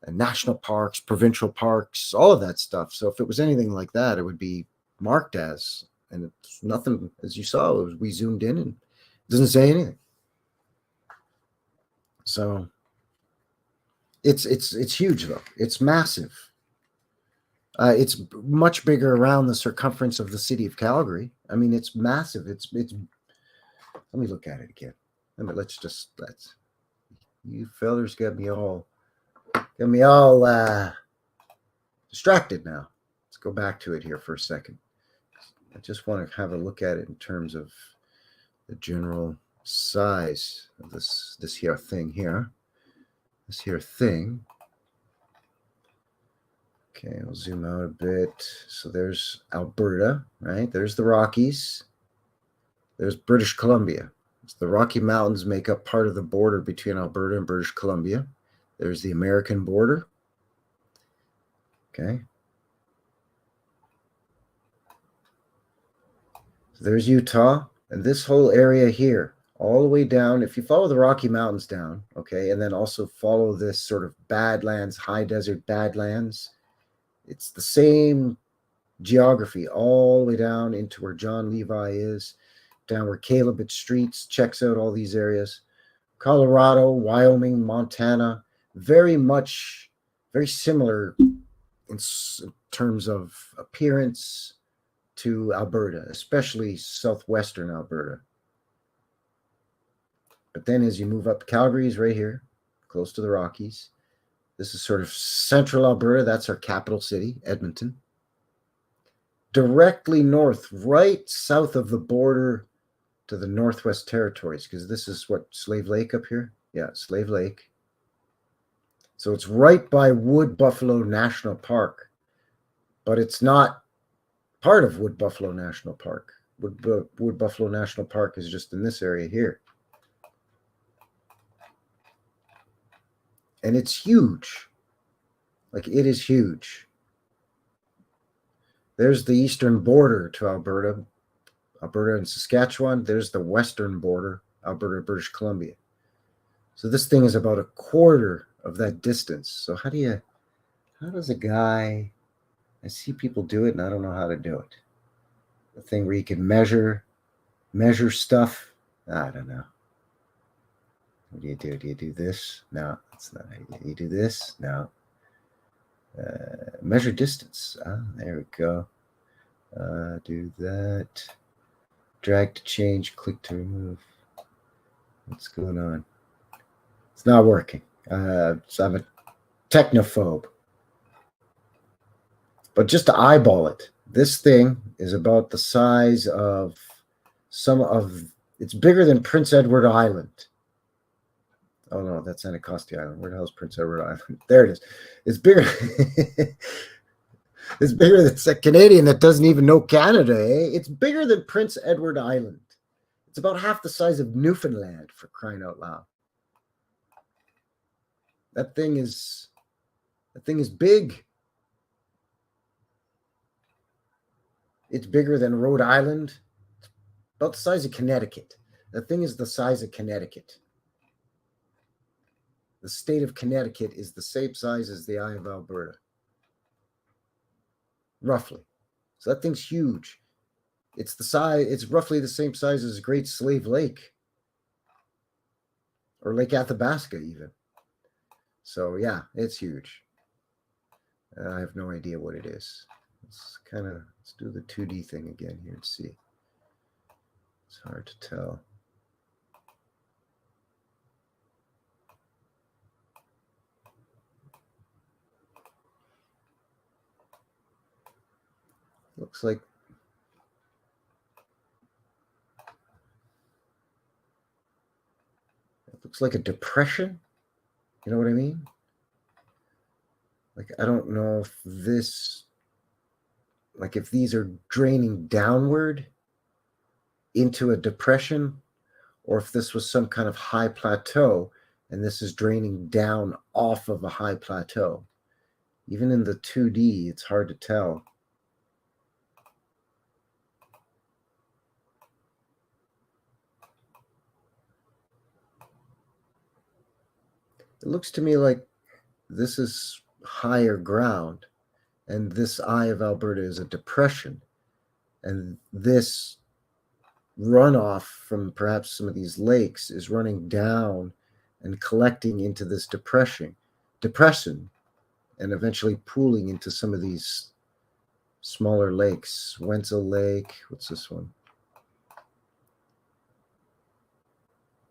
national parks, provincial parks, all of that stuff. So if it was anything like that, it would be marked as, and it's nothing, as you saw, we zoomed in and it doesn't say anything. So It's huge though. It's massive. It's much bigger around the circumference of the city of Calgary. I mean, it's massive. It's. Let me look at it again. Let's you fellers got me all distracted now. Let's go back to it here for a second. I just want to have a look at it in terms of the general size of this here thing here. This here thing. Okay, I'll zoom out a bit. So there's Alberta, right? There's the Rockies. There's British Columbia. So the Rocky Mountains make up part of the border between Alberta and British Columbia. There's the American border. Okay. So there's Utah. And this whole area here, all the way down, if you follow the Rocky Mountains down, okay, and then also follow this sort of badlands, high desert badlands, it's the same geography all the way down into where John Levi is, down where Calebit Streets checks out all these areas. Colorado, Wyoming, Montana, very similar in terms of appearance to Alberta, especially southwestern Alberta. But then as you move up, Calgary is right here, close to the Rockies. This is sort of central Alberta. That's our capital city, Edmonton. Directly north, right south of the border to the Northwest Territories, because this is what, Slave Lake up here? Yeah, Slave Lake. So it's right by Wood Buffalo National Park, but it's not part of Wood Buffalo National Park. Wood Buffalo National Park is just in this area here. And it's huge. Like, it is huge. There's the eastern border to Alberta and Saskatchewan. There's the western border, Alberta, British Columbia. So this thing is about a quarter of that distance. So how does a guy, I see people do it and I don't know how to do it. The thing where you can measure stuff. I don't know. What do you do? Do you do this? No, that's not how you do this. No. Measure distance. There we go. Do that. Drag to change, click to remove. What's going on? It's not working. So I'm a technophobe. But just to eyeball it, this thing is about the size of it's bigger than Prince Edward Island. Oh no, that's Anacostia Island. Where the hell is Prince Edward Island? There it is. It's bigger. It's bigger than it's a Canadian that doesn't even know Canada. Eh? It's bigger than Prince Edward Island. It's about half the size of Newfoundland, for crying out loud. That thing is big. It's bigger than Rhode Island. It's about the size of Connecticut. That thing is the size of Connecticut. The state of Connecticut is the same size as the Eye of Alberta. Roughly. So that thing's huge. It's roughly the same size as Great Slave Lake. Or Lake Athabasca even. So yeah, it's huge. I have no idea what it is. Let's do the 2D thing again here and see. It's hard to tell. Looks like a depression. You know what I mean? Like, I don't know if if these are draining downward into a depression, or if this was some kind of high plateau and this is draining down off of a high plateau. Even in the 2D, it's hard to tell. It looks to me like this is higher ground, and this Eye of Alberta is a depression, and this runoff from perhaps some of these lakes is running down and collecting into this depression. depression and eventually pooling into some of these smaller lakes. Wenzel Lake, what's this one?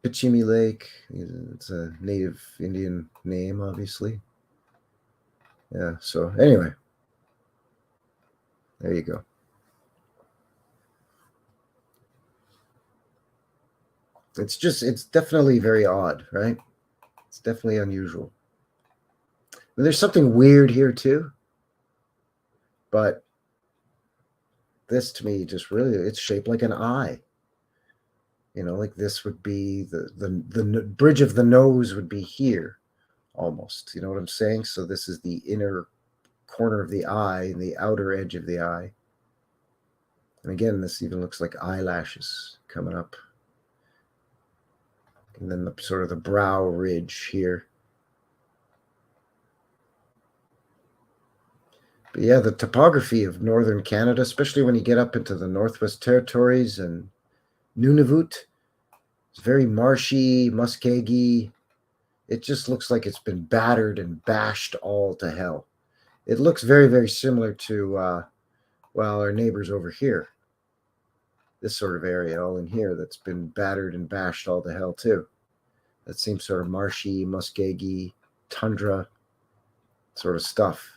Pichimi Lake, it's a native Indian name, obviously. Yeah, so anyway, there you go. It's definitely very odd, right? It's definitely unusual. And there's something weird here too, but this to me just really, it's shaped like an eye. You know, like this would be the bridge of the nose would be here almost. You know what I'm saying? So this is the inner corner of the eye and the outer edge of the eye. And again, this even looks like eyelashes coming up. And then the sort of the brow ridge here. But yeah, the topography of northern Canada, especially when you get up into the Northwest Territories and Nunavut, it's very marshy, muskeggy. It just looks like it's been battered and bashed all to hell. It looks very, very similar to, well, our neighbors over here. This sort of area all in here that's been battered and bashed all to hell too. That seems sort of marshy, muskeggy, tundra sort of stuff.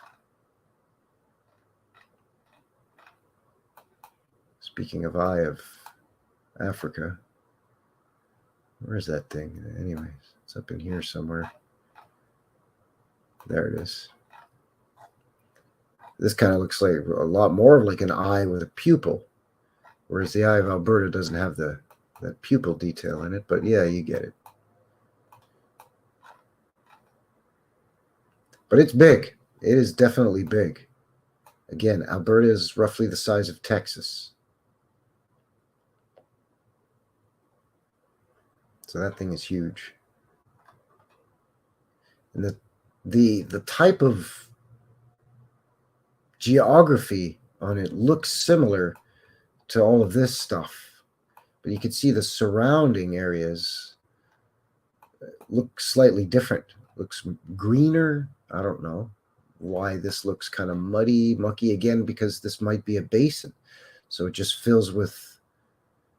Speaking of Eye of Africa, where's that thing? Anyways, it's up in here somewhere. There it is. This kind of looks like a lot more like an eye with a pupil, whereas the Eye of Alberta doesn't have that pupil detail in it. But yeah, you get it. But it's big. It is definitely big. Again, Alberta is roughly the size of Texas. So that thing is huge. And the type of geography on it looks similar to all of this stuff, but you can see the surrounding areas look slightly different. Looks greener. I don't know why this looks kind of muddy, mucky again, because this might be a basin. So it just fills with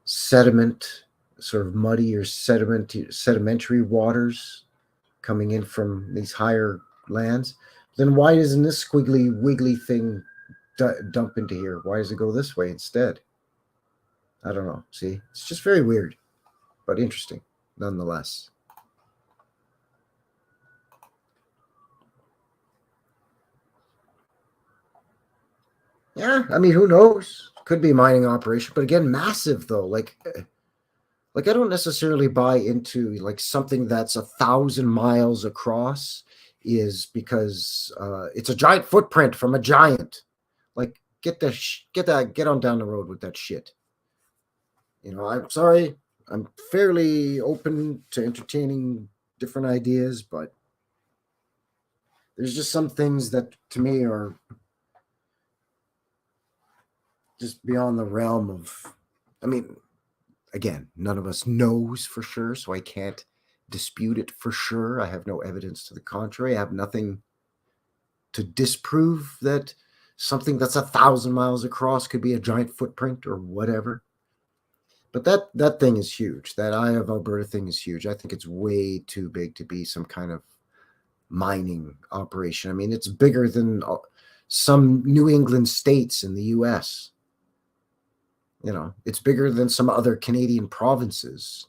sediment, sort of muddy or sedimentary waters coming in from these higher lands. Then why doesn't this squiggly wiggly thing dump into here? Why does it go this way instead? I don't know. See, it's just very weird, but interesting nonetheless. Yeah, I mean, who knows? Could be a mining operation, but again, massive though. Like I don't necessarily buy into like something that's 1,000 miles across is because it's a giant footprint from a giant. Like get on down the road with that shit. You know, I'm sorry. I'm fairly open to entertaining different ideas, but there's just some things that to me are just beyond the realm of, I mean, again, none of us knows for sure, so I can't dispute it for sure. I have no evidence to the contrary. I have nothing to disprove that something that's 1,000 miles across could be a giant footprint or whatever. But that thing is huge. That Eye of Alberta thing is huge. I think it's way too big to be some kind of mining operation. I mean, it's bigger than some New England states in the U.S. You know, it's bigger than some other Canadian provinces.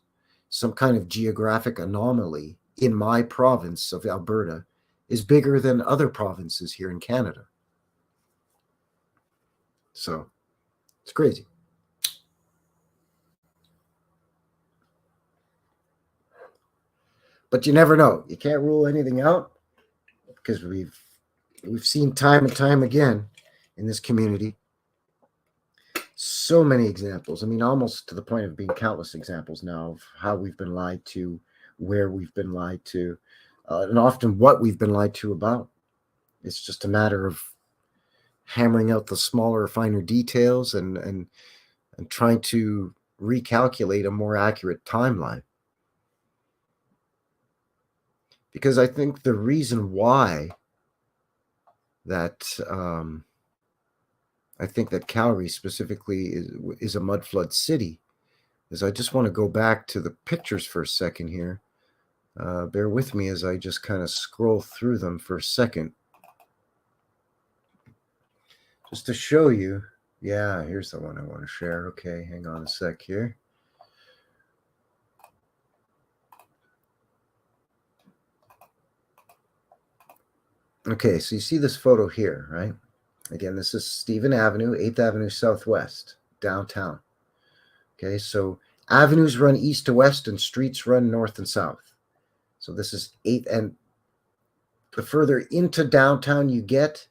Some kind of geographic anomaly in my province of Alberta is bigger than other provinces here in Canada. So it's crazy. But you never know. You can't rule anything out because we've seen time and time again in this community so many examples. I mean, almost to the point of being countless examples now of how we've been lied to, where we've been lied to, and often what we've been lied to about. It's just a matter of hammering out the smaller, finer details and trying to recalculate a more accurate timeline. because I think the reason why that I think that Calgary specifically is a mud flood city is I just want to go back to the pictures for a second here. Bear with me as I just kind of scroll through them for a second. Just to show you. Yeah, here's the one I want to share. Okay, hang on a sec here. Okay, so you see this photo here, right? Again, this is Stephen Avenue, 8th Avenue Southwest, downtown. Okay, so avenues run east to west and streets run north and south. So this is 8th, and the further into downtown you get,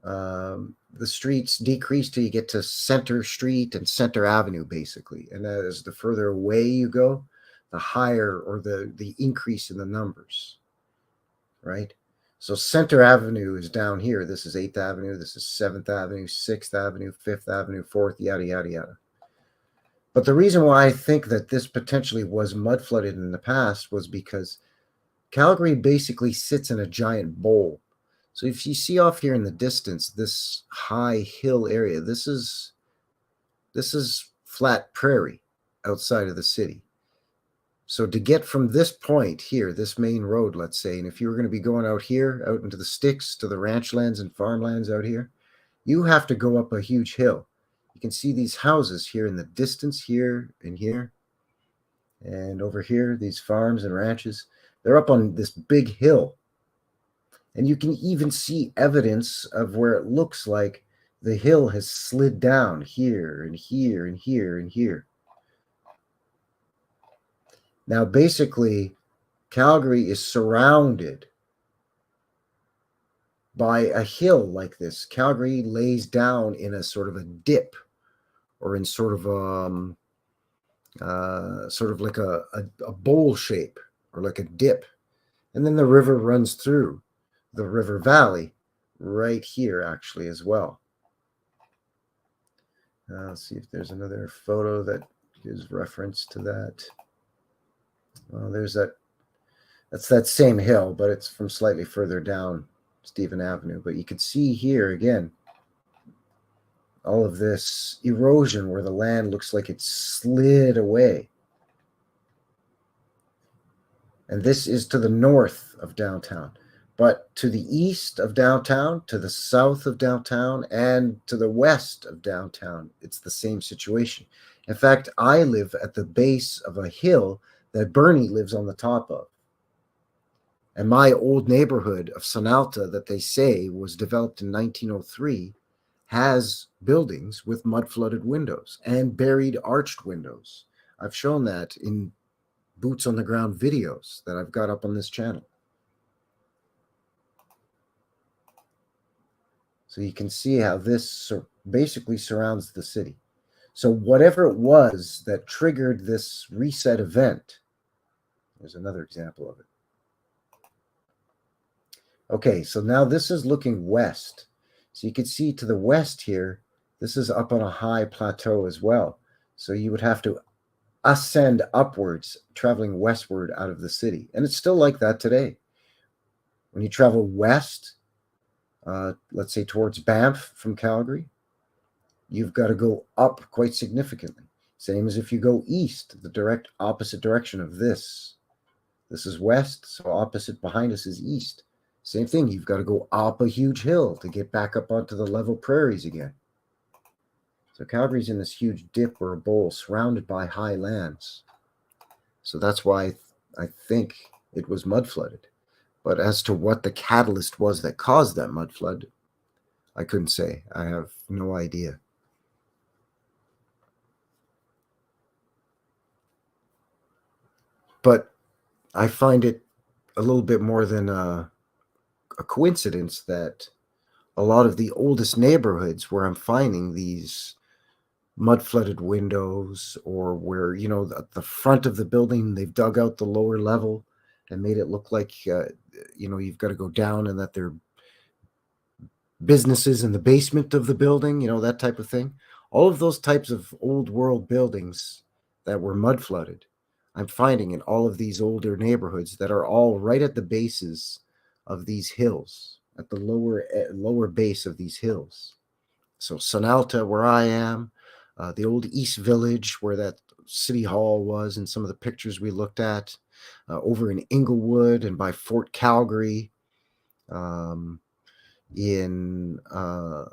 the streets decrease till you get to Center Street and Center Avenue, basically. And as the further away you go, the higher or the increase in the numbers, right? So Center Avenue is down here. This is 8th Avenue. This is 7th Avenue, 6th Avenue, 5th Avenue, 4th, yada, yada, yada. But the reason why I think that this potentially was mud flooded in the past was because Calgary basically sits in a giant bowl. So if you see off here in the distance, this high hill area, this is flat prairie outside of the city. So to get from this point here, this main road, let's say, and if you were going to be going out here, out into the sticks to the ranch lands and farmlands out here, you have to go up a huge hill. You can see these houses here in the distance, here and here, and over here, these farms and ranches. They're up on this big hill. And you can even see evidence of where it looks like the hill has slid down here and here and here and here. Now, basically, Calgary is surrounded by a hill like this. Calgary lays down in a sort of a dip, or in sort of like a bowl shape, or like a dip. And then the river runs through the river valley right here, actually, as well. Let's see if there's another photo that gives reference to that. There's that's that same hill, but it's from slightly further down Stephen Avenue. But you can see here again all of this erosion where the land looks like it slid away. And this is to the north of downtown. But to the east of downtown, to the south of downtown, and to the west of downtown, it's the same situation. In fact, I live at the base of a hill that Bernie lives on the top of. And my old neighborhood of Sonalta, that they say was developed in 1903, has buildings with mud-flooded windows and buried arched windows. I've shown that in boots on the ground videos that I've got up on this channel. So you can see how this basically surrounds the city. So whatever it was that triggered this reset event, there's another example of it. Okay, so now this is looking west. So you can see to the west here, this is up on a high plateau as well. So you would have to ascend upwards, traveling westward out of the city. And it's still like that today. When you travel west, let's say towards Banff from Calgary, you've got to go up quite significantly. Same as if you go east, the direct opposite direction of this. This is west, so opposite behind us is east. Same thing, you've got to go up a huge hill to get back up onto the level prairies again. So Calgary's in this huge dip or a bowl surrounded by high lands. So that's why I think it was mud flooded. But as to what the catalyst was that caused that mud flood, I couldn't say. I have no idea. But I find it a little bit more than a coincidence that a lot of the oldest neighborhoods where I'm finding these mud flooded windows, or where, you know, the front of the building, they've dug out the lower level and made it look like, you know, you've got to go down and that there are businesses in the basement of the building, you know, that type of thing. All of those types of old world buildings that were mud flooded I'm finding in all of these older neighborhoods that are all right at the bases of these hills, at the lower base of these hills. So Sunalta, where I am, the old East Village, where that city hall was, and some of the pictures we looked at, over in Inglewood and by Fort Calgary, in on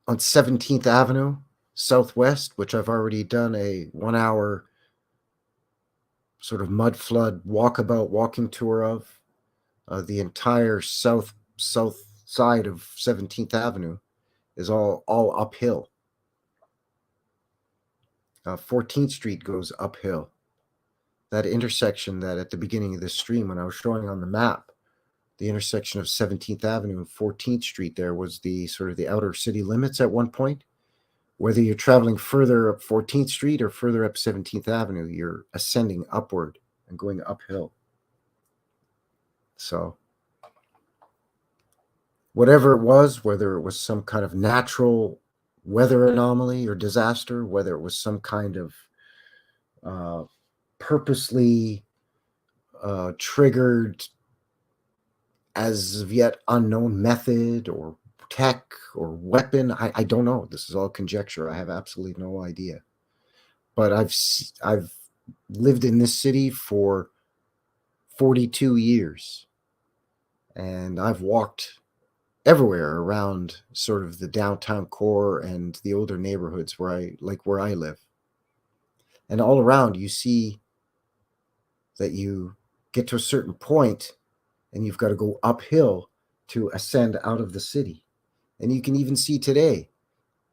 17th Avenue Southwest, which I've already done a 1 hour sort of mud flood walking tour of. The entire south side of 17th Avenue is all uphill. 14th Street goes uphill. That intersection that at the beginning of this stream, when I was showing on the map, the intersection of 17th Avenue and 14th Street, there was the sort of the outer city limits at one point. Whether you're traveling further up 14th Street or further up 17th Avenue, you're ascending upward and going uphill. So whatever it was, whether it was some kind of natural weather anomaly or disaster, whether it was some kind of purposely triggered as of yet unknown method or tech or weapon, I don't know. This is all conjecture. I have absolutely no idea. But I've lived in this city for 42 years, and I've walked everywhere around sort of the downtown core and the older neighborhoods where I live. And all around you see that you get to a certain point and you've got to go uphill to ascend out of the city. And you can even see today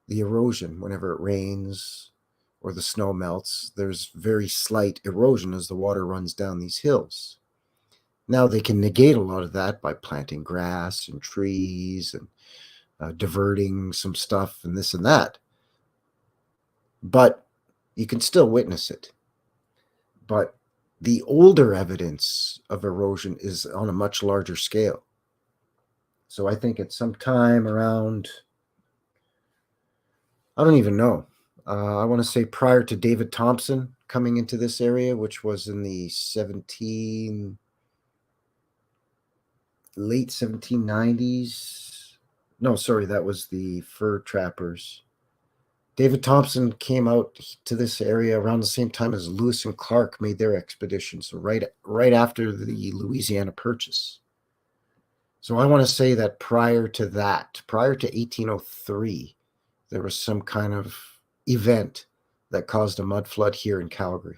the erosion whenever it rains or the snow melts. There's very slight erosion as the water runs down these hills. Now they can negate a lot of that by planting grass and trees and diverting some stuff and this and that. But you can still witness it. But the older evidence of erosion is on a much larger scale. So I think at some time around, I don't even know. I want to say prior to David Thompson coming into this area, which was in the late 1790s. No, sorry, that was the fur trappers. David Thompson came out to this area around the same time as Lewis and Clark made their expedition, so right after the Louisiana Purchase. So I want to say that prior to 1803, there was some kind of event that caused a mud flood here in Calgary.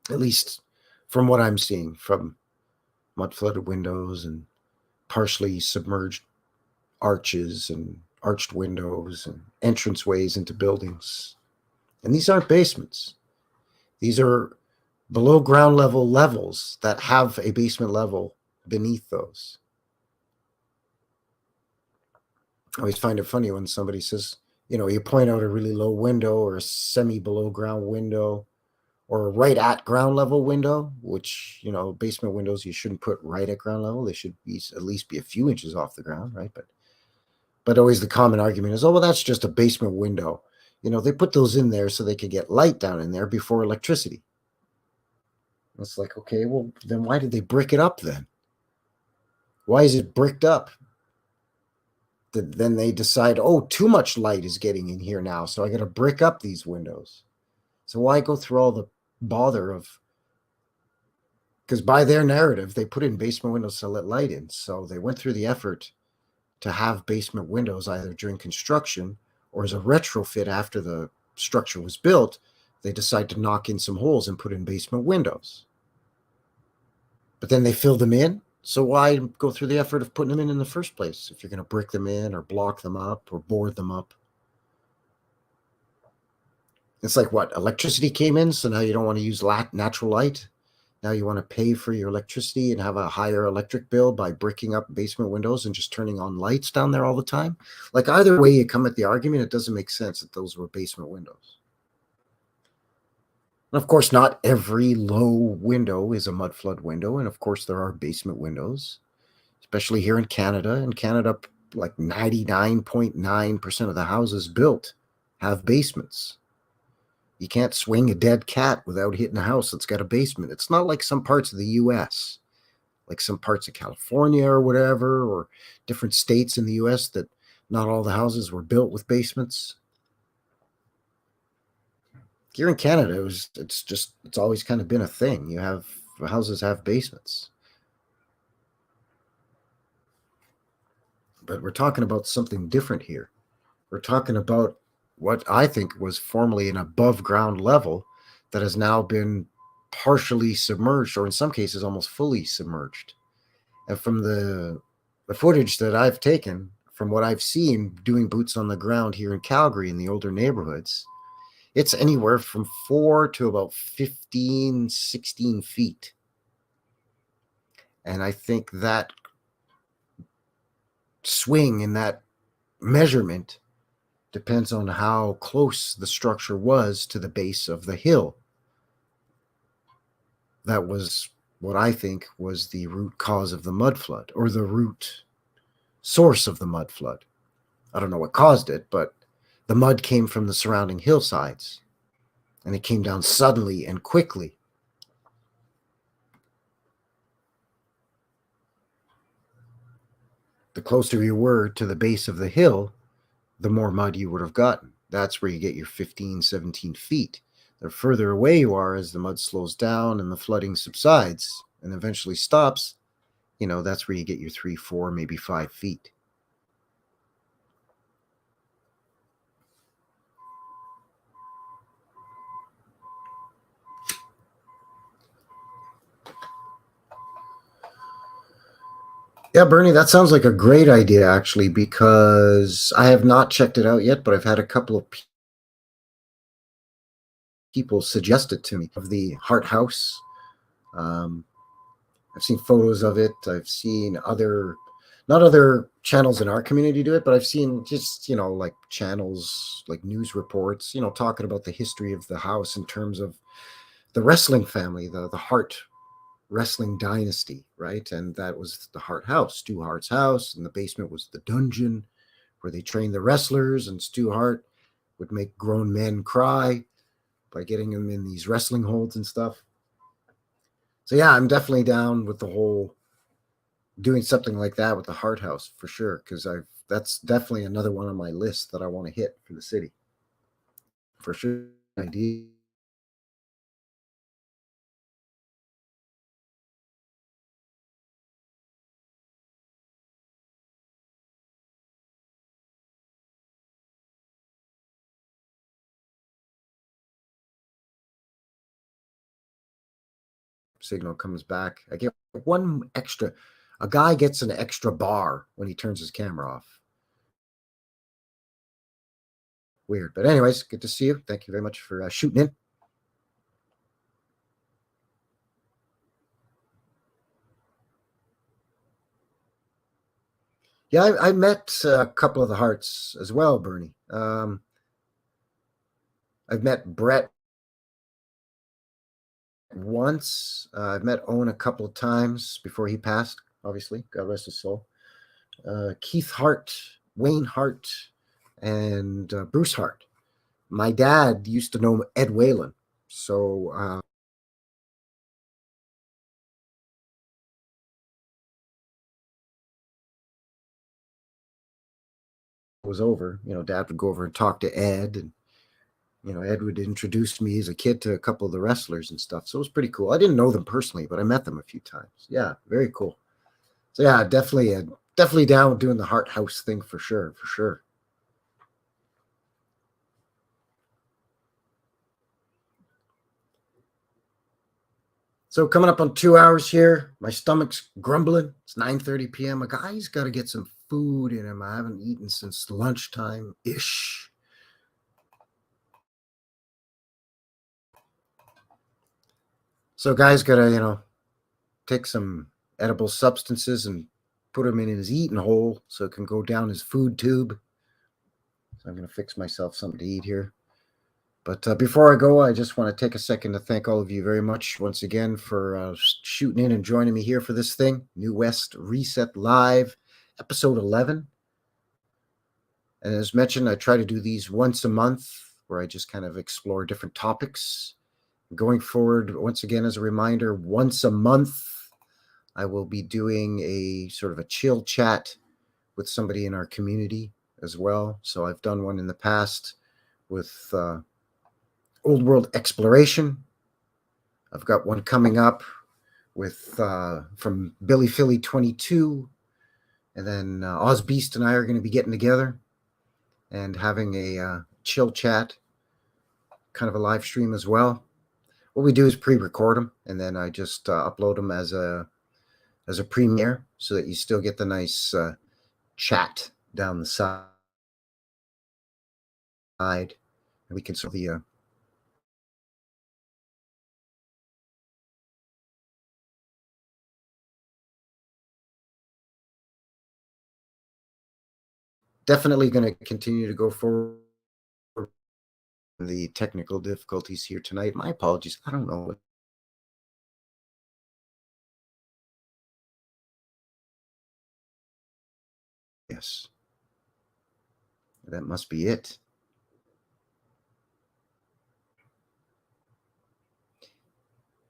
At least from what I'm seeing from mud flooded windows and partially submerged arches and arched windows and entranceways into buildings. And these aren't basements. These are below ground level levels that have a basement level beneath those. I always find it funny when somebody says, you point out a really low window or a semi below ground window or a right at ground level window, which, basement windows you shouldn't put right at ground level. They should at least be a few inches off the ground, right? But always the common argument is, oh, well, that's just a basement window. They put those in there so they could get light down in there before electricity. It's like, okay, well, then why did they brick it up then? Why is it bricked up? Then they decide, oh, too much light is getting in here now, so I got to brick up these windows. So why go through all the bother of, because by their narrative, they put in basement windows to let light in. So they went through the effort to have basement windows either during construction or as a retrofit after the structure was built. They decide to knock in some holes and put in basement windows. But then they fill them in. So why go through the effort of putting them in the first place if you're going to brick them in or block them up or board them up? It's like what? Electricity came in, so now you don't want to use natural light. Now you want to pay for your electricity and have a higher electric bill by bricking up basement windows and just turning on lights down there all the time. Like either way you come at the argument, it doesn't make sense that those were basement windows. And of course, not every low window is a mud flood window. And of course, there are basement windows, especially here in Canada. In Canada, like 99.9% of the houses built have basements. You can't swing a dead cat without hitting a house that's got a basement. It's not like some parts of the US, like some parts of California or whatever, or different states in the US that not all the houses were built with basements. Here in Canada, it's always kind of been a thing. Houses have basements. But we're talking about something different here. We're talking about what I think was formerly an above ground level that has now been partially submerged, or in some cases almost fully submerged. And from the footage that I've taken, from what I've seen doing boots on the ground here in Calgary in the older neighborhoods, it's anywhere from 4 to about 15, 16 feet. And I think that swing in that measurement depends on how close the structure was to the base of the hill. That was what I think was the root cause of the mud flood, or the root source of the mud flood. I don't know what caused it, but the mud came from the surrounding hillsides, and it came down suddenly and quickly. The closer you were to the base of the hill, the more mud you would have gotten. That's where you get your 15, 17 feet. The further away you are, as the mud slows down and the flooding subsides and eventually stops, that's where you get your 3, 4, maybe 5 feet. Yeah, Bernie, that sounds like a great idea, actually, because I have not checked it out yet, but I've had a couple of people suggest it to me of the Heart House. Um, I've seen photos of it. I've seen not other channels in our community do it, but I've seen just, like channels, like news reports, talking about the history of the house in terms of the wrestling family, the Hart wrestling dynasty, right? And that was the Hart House, Stu Hart's house, and the basement was the dungeon where they trained the wrestlers, and Stu Hart would make grown men cry by getting them in these wrestling holds and stuff. So yeah, I'm definitely down with the whole doing something like that with the Hart House for sure, because that's definitely another one on my list that I want to hit for the city for sure. Idea. Signal comes back. I get one extra. A guy gets an extra bar when he turns his camera off. Weird. But anyways, good to see you. Thank you very much for shooting in. Yeah, I met a couple of the Hearts as well, Bernie. I've met Brett once. I've met Owen a couple of times before he passed, obviously. God rest his soul. Keith Hart, Wayne Hart, and Bruce Hart. My dad used to know Ed Whalen. So was over, Dad would go over and talk to Ed, and Ed would introduce me as a kid to a couple of the wrestlers and stuff. So it was pretty cool. I didn't know them personally, but I met them a few times. Yeah, very cool. So yeah, definitely down with doing the Heart House thing for sure, for sure. So coming up on 2 hours here, my stomach's grumbling. It's 9:30 p.m. A guy's got to get some food in him. I haven't eaten since lunchtime ish. So guy's got to take some edible substances and put them in his eating hole so it can go down his food tube. So I'm going to fix myself something to eat here. But before I go, I just want to take a second to thank all of you very much once again for shooting in and joining me here for this thing. New West Reset Live, episode 11. And as mentioned, I try to do these once a month. where I just kind of explore different topics. Going forward, once again, as a reminder, once a month, I will be doing a sort of a chill chat with somebody in our community as well. So I've done one in the past with old world exploration. I've got one coming up with from Billy Philly 22, and then Oz Beast and I are going to be getting together and having a chill chat, kind of a live stream as well. What we do is pre-record them, and then I just upload them as a premiere, so that you still get the nice chat down the side, and we can sort of the definitely going to continue to go forward. The technical difficulties here tonight. My apologies. I don't know what. Yes, that must be it.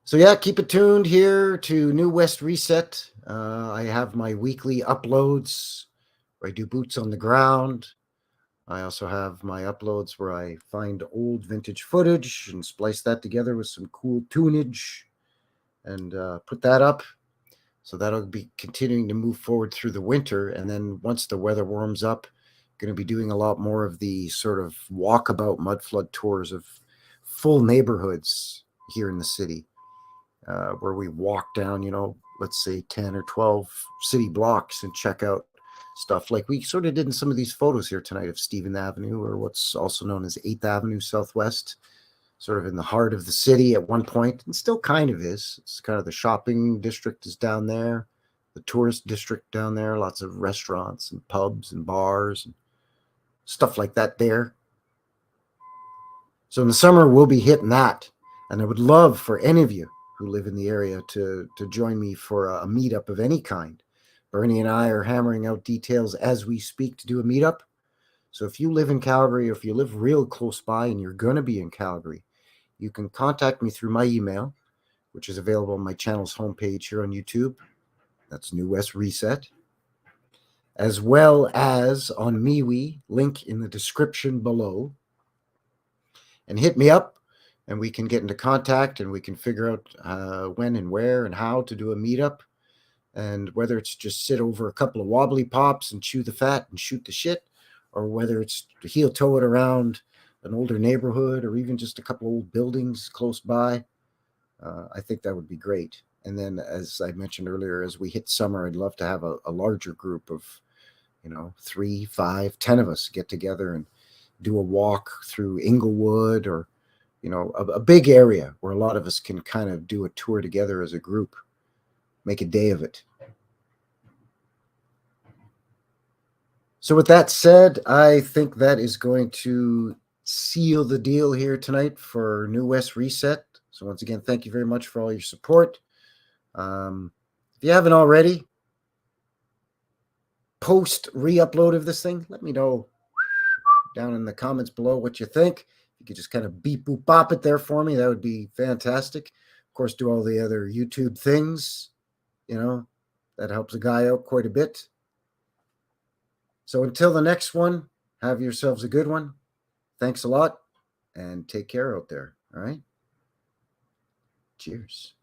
So yeah, keep it tuned here to New West Reset. I have my weekly uploads where I do boots on the ground. I also have my uploads where I find old vintage footage and splice that together with some cool tunage and put that up. So that'll be continuing to move forward through the winter. And then once the weather warms up, going to be doing a lot more of the sort of walkabout mud flood tours of full neighborhoods here in the city, where we walk down, let's say 10 or 12 city blocks and check out stuff like we sort of did in some of these photos here tonight of Stephen Avenue, or what's also known as 8th Avenue Southwest, sort of in the heart of the city at one point, and still kind of is. It's kind of the shopping district is down there, the tourist district down there, lots of restaurants and pubs and bars and stuff like that there. So in the summer, we'll be hitting that. And I would love for any of you who live in the area to join me for a meetup of any kind. Bernie and I are hammering out details as we speak to do a meetup. So if you live in Calgary, or if you live real close by and you're going to be in Calgary, you can contact me through my email, which is available on my channel's homepage here on YouTube. That's New West Reset. As well as on MeWe, link in the description below. And hit me up, and we can get into contact, and we can figure out when and where and how to do a meetup. And whether it's just sit over a couple of wobbly pops and chew the fat and shoot the shit, or whether it's heel toe it around an older neighborhood, or even just a couple old buildings close by, I think that would be great. And then, as I mentioned earlier, as we hit summer, I'd love to have a larger group of, 3, 5, 10 of us get together and do a walk through Inglewood, or a big area where a lot of us can kind of do a tour together as a group, make a day of it. So with that said, I think that is going to seal the deal here tonight for New West Reset. So once again, thank you very much for all your support. If you haven't already, post re-upload of this thing, let me know down in the comments below what you think. You could just kind of beep boop bop it there for me. That would be fantastic. Of course, do all the other YouTube things. That helps a guy out quite a bit. So until the next one, have yourselves a good one. Thanks a lot, and take care out there. All right. Cheers.